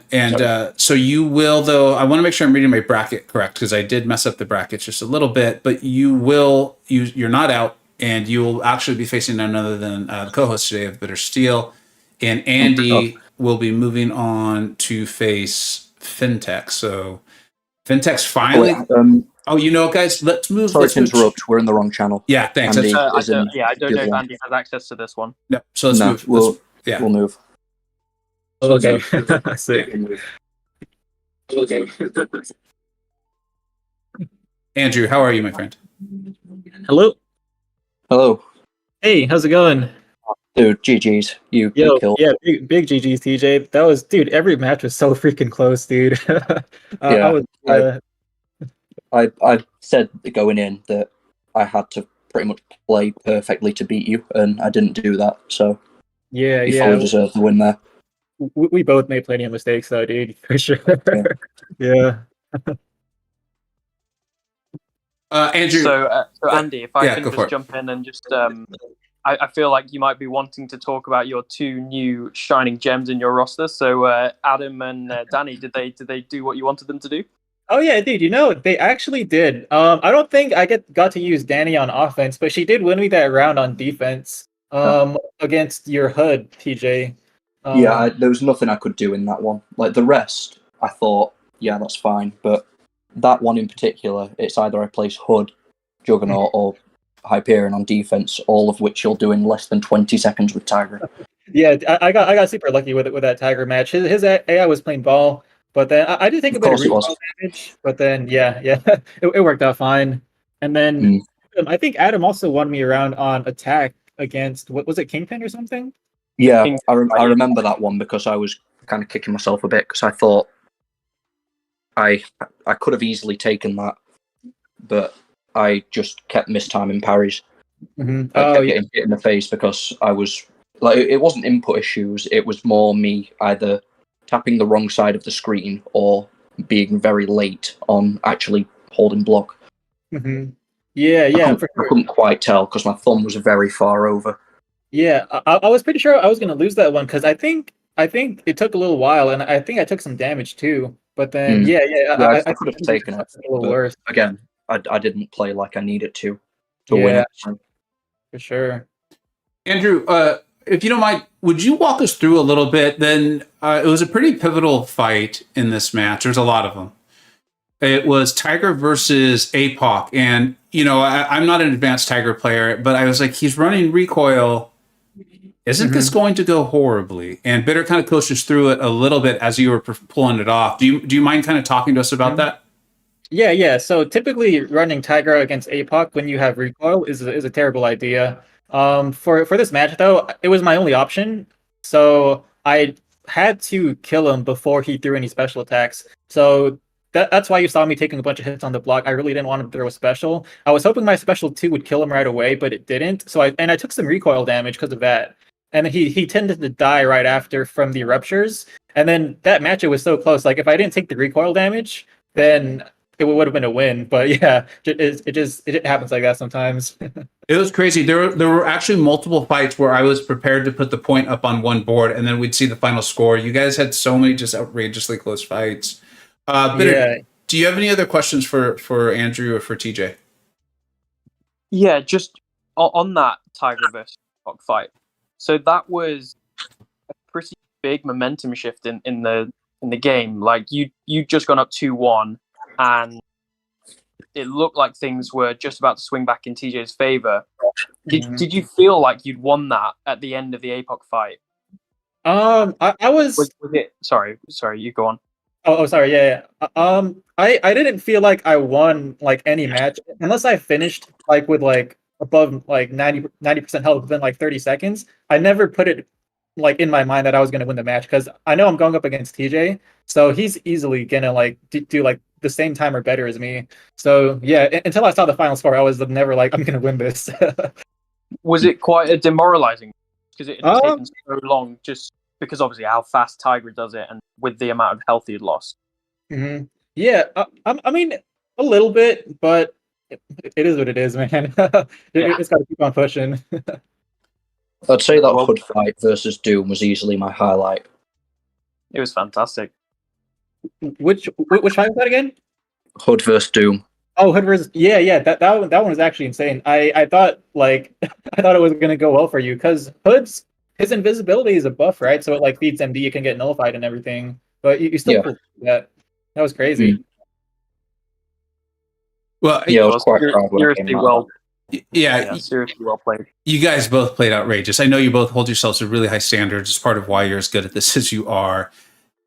Speaker 1: so you will, though. I want to make sure I'm reading my bracket correct, because I did mess up the brackets just a little bit. But you're not out, and you will actually be facing none other than the co-host today of Bitter Steel, and Andy will be moving on to face Fintech. So Fintech's finally. You know what, guys? Let's move.
Speaker 3: Sorry to interrupt. We're in the wrong channel.
Speaker 1: Yeah, thanks.
Speaker 3: Andy
Speaker 2: I
Speaker 3: is in
Speaker 2: don't know if
Speaker 3: the
Speaker 2: Andy has access to this one.
Speaker 1: No, so let's move.
Speaker 3: We'll move.
Speaker 4: Okay. Sick.
Speaker 3: Okay.
Speaker 1: Andrew, how are you, my friend?
Speaker 4: Hello.
Speaker 3: Hello.
Speaker 4: Hey, how's it going?
Speaker 3: Dude, GG's. You killed.
Speaker 4: Yeah, big GG's, TJ. That was, dude, every match was so freaking close, dude.
Speaker 3: I said going in that I had to pretty much play perfectly to beat you, and I didn't do that. So you fully deserve the win there.
Speaker 4: We both made plenty of mistakes, though, dude, for sure. Yeah.
Speaker 1: Andrew.
Speaker 2: So Andy, if I can
Speaker 1: go for
Speaker 2: just
Speaker 1: it.
Speaker 2: jump in and just, I feel like you might be wanting to talk about your 2 new shining gems in your roster. So Adam and Danny, did they do what you wanted them to do?
Speaker 4: Oh yeah, dude. You know they actually did. I don't think I got to use Danny on offense, but she did win me that round on defense. Against your HUD, TJ.
Speaker 3: There was nothing I could do in that one. Like the rest, I thought, yeah, that's fine. But that one in particular, it's either I place HUD, Juggernaut, or Hyperion on defense, all of which you'll do in less than 20 seconds with Tiger.
Speaker 4: Yeah, I got super lucky with that Tiger match. His AI was playing ball, but then I did take a bit of recoil damage. But then it worked out fine. And then I think Adam also won me around on attack against, what was it, Kingpin or something?
Speaker 3: Yeah, I remember that one because I was kind of kicking myself a bit because I thought I could have easily taken that, but I just kept mistiming parries.
Speaker 4: Mm-hmm.
Speaker 3: I kept getting hit in the face because I was like, it wasn't input issues. It was more me either tapping the wrong side of the screen or being very late on actually holding block.
Speaker 4: Mm-hmm. Yeah,
Speaker 3: I couldn't quite tell because my thumb was very far over.
Speaker 4: Yeah, I was pretty sure I was going to lose that one because I think it took a little while, and I think I took some damage too. But then,
Speaker 3: I could have taken it.
Speaker 4: A little worse.
Speaker 3: Again, I didn't play like I needed to win it.
Speaker 4: For sure.
Speaker 1: Andrew, if you don't mind, would you walk us through a little bit? Then it was a pretty pivotal fight in this match. There's a lot of them. It was Tiger versus APOC, and I'm not an advanced Tiger player, but I was like, he's running recoil. Isn't this going to go horribly? And Bitter kind of coached us through it a little bit as you were pulling it off. Do you mind kind of talking to us about that?
Speaker 4: Yeah. So typically running Tiger against APOC when you have recoil is a terrible idea. For this match though, it was my only option. So I had to kill him before he threw any special attacks. So that's why you saw me taking a bunch of hits on the block. I really didn't want him to throw a special. I was hoping my special 2 would kill him right away, but it didn't. So I took some recoil damage because of that. And he tended to die right after from the ruptures. And then that match, it was so close. Like if I didn't take the recoil damage, then it would have been a win. But yeah, it happens like that sometimes.
Speaker 1: It was crazy. There were actually multiple fights where I was prepared to put the point up on one board, and then we'd see the final score. You guys had so many just outrageously close fights. Bitter, Do you have any other questions for Andrew or for TJ?
Speaker 2: Yeah, just on that TJarvis fight. So that was a pretty big momentum shift in the game. Like you just gone up 2-1, and it looked like things were just about to swing back in TJ's favor. Did you feel like you'd won that at the end of the APOC fight?
Speaker 4: I was
Speaker 2: it? Sorry, you go on.
Speaker 4: Oh, sorry. Yeah. I didn't feel like I won like any match unless I finished like with like above like 90% health within like 30 seconds. I never put it like in my mind that I was going to win the match because I know I'm going up against TJ, so he's easily gonna like do like the same time or better as me. So yeah, until I saw the final score, I was never like I'm gonna win this.
Speaker 2: Was it quite a demoralizing because it had taken so long just because obviously how fast Tiger does it and with the amount of health he'd lost?
Speaker 4: Mm-hmm. Yeah, I mean a little bit, but it is what it is, man. It's got to keep on pushing.
Speaker 3: I'd say that Hood fight versus Doom was easily my highlight.
Speaker 2: It was fantastic.
Speaker 4: Which fight was that again?
Speaker 3: Hood versus Doom.
Speaker 4: Oh, Hood versus that one was actually insane. I thought like I thought it was gonna go well for you because his invisibility is a buff, right? So it like feeds MD, you can get nullified and everything, but you still pulled that. That was crazy.
Speaker 1: Well,
Speaker 3: yeah, it was quite proud when
Speaker 2: seriously well.
Speaker 1: Yeah,
Speaker 2: seriously well played.
Speaker 1: You guys both played outrageous. I know you both hold yourselves to really high standards. It's part of why you're as good at this as you are.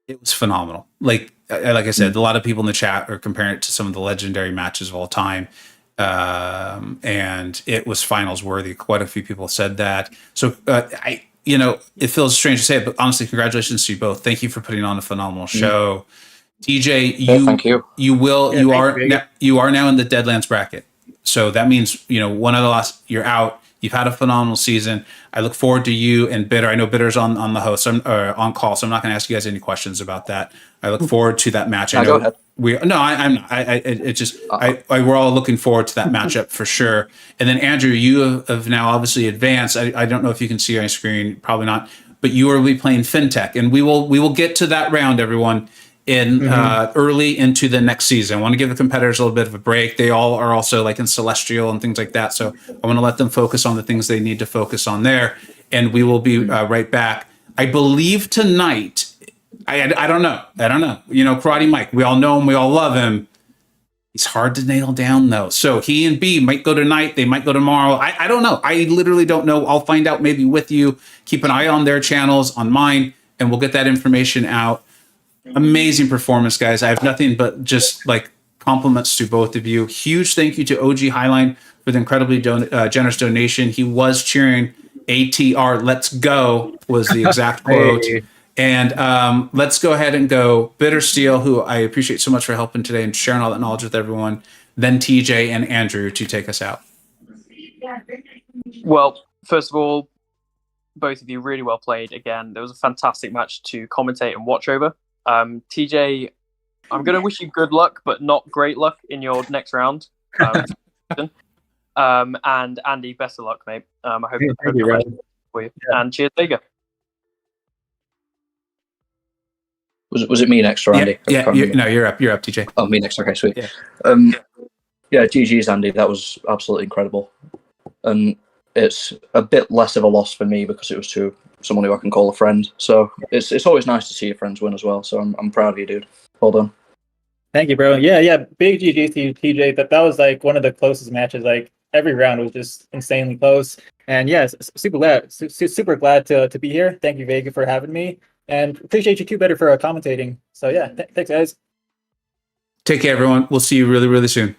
Speaker 1: It was phenomenal. Like I said, a lot of people in the chat are comparing it to some of the legendary matches of all time. And it was finals worthy. Quite a few people said that. So it feels strange to say it, but honestly, congratulations to you both. Thank you for putting on a phenomenal show. TJ,
Speaker 3: thank you.
Speaker 1: You are now in the Deadlands bracket. So that means, one of the last, you're out. You've had a phenomenal season. I look forward to you and Bitter. I know Bitter's on the host, on call, so I'm not going to ask you guys any questions about that. I look forward to that match. I know
Speaker 3: go ahead.
Speaker 1: We're all looking forward to that matchup for sure. And then Andrew, you have now obviously advanced. I don't know if you can see on your screen, probably not, but you will be playing FinTech, and we will get to that round, everyone, in early into the next season. I want to give the competitors a little bit of a break. They all are also like in Celestial and things like that. So I want to let them focus on the things they need to focus on there. And we will be right back. I believe tonight, I don't know. Karate Mike, we all know him. We all love him. He's hard to nail down though. So he and B might go tonight. They might go tomorrow. I don't know. I literally don't know. I'll find out maybe with you. Keep an eye on their channels, on mine, and we'll get that information out. Amazing performance, guys. I have nothing but just like compliments to both of you. Huge thank you to OG Highline for the incredibly generous donation. He was cheering ATR, let's go, was the exact quote. And let's go ahead and go Bitter Steel, who I appreciate so much for helping today and sharing all that knowledge with everyone. Then TJ and Andrew to take us out.
Speaker 2: Well, first of all, both of you really well played. Again, there was a fantastic match to commentate and watch over. TJ, I'm going to wish you good luck, but not great luck in your next round. And Andy, best of luck, mate. I hope you're ready for you. Yeah. And cheers, Vega.
Speaker 3: Was it me next, or Andy?
Speaker 1: You're up, TJ.
Speaker 3: Oh, me next. Okay, sweet.
Speaker 1: Yeah.
Speaker 3: GG's, Andy. That was absolutely incredible, and it's a bit less of a loss for me because it was to someone who I can call a friend. So it's always nice to see your friends win as well. So I'm proud of you, dude. Well done.
Speaker 4: Thank you, bro. Yeah. Big GG to you, TJ. That was like one of the closest matches. Like every round was just insanely close. And yes, super glad to be here. Thank you, Vega, for having me, and appreciate you too, Better, for commentating. So yeah, thanks, guys.
Speaker 1: Take care, everyone. We'll see you really, really soon.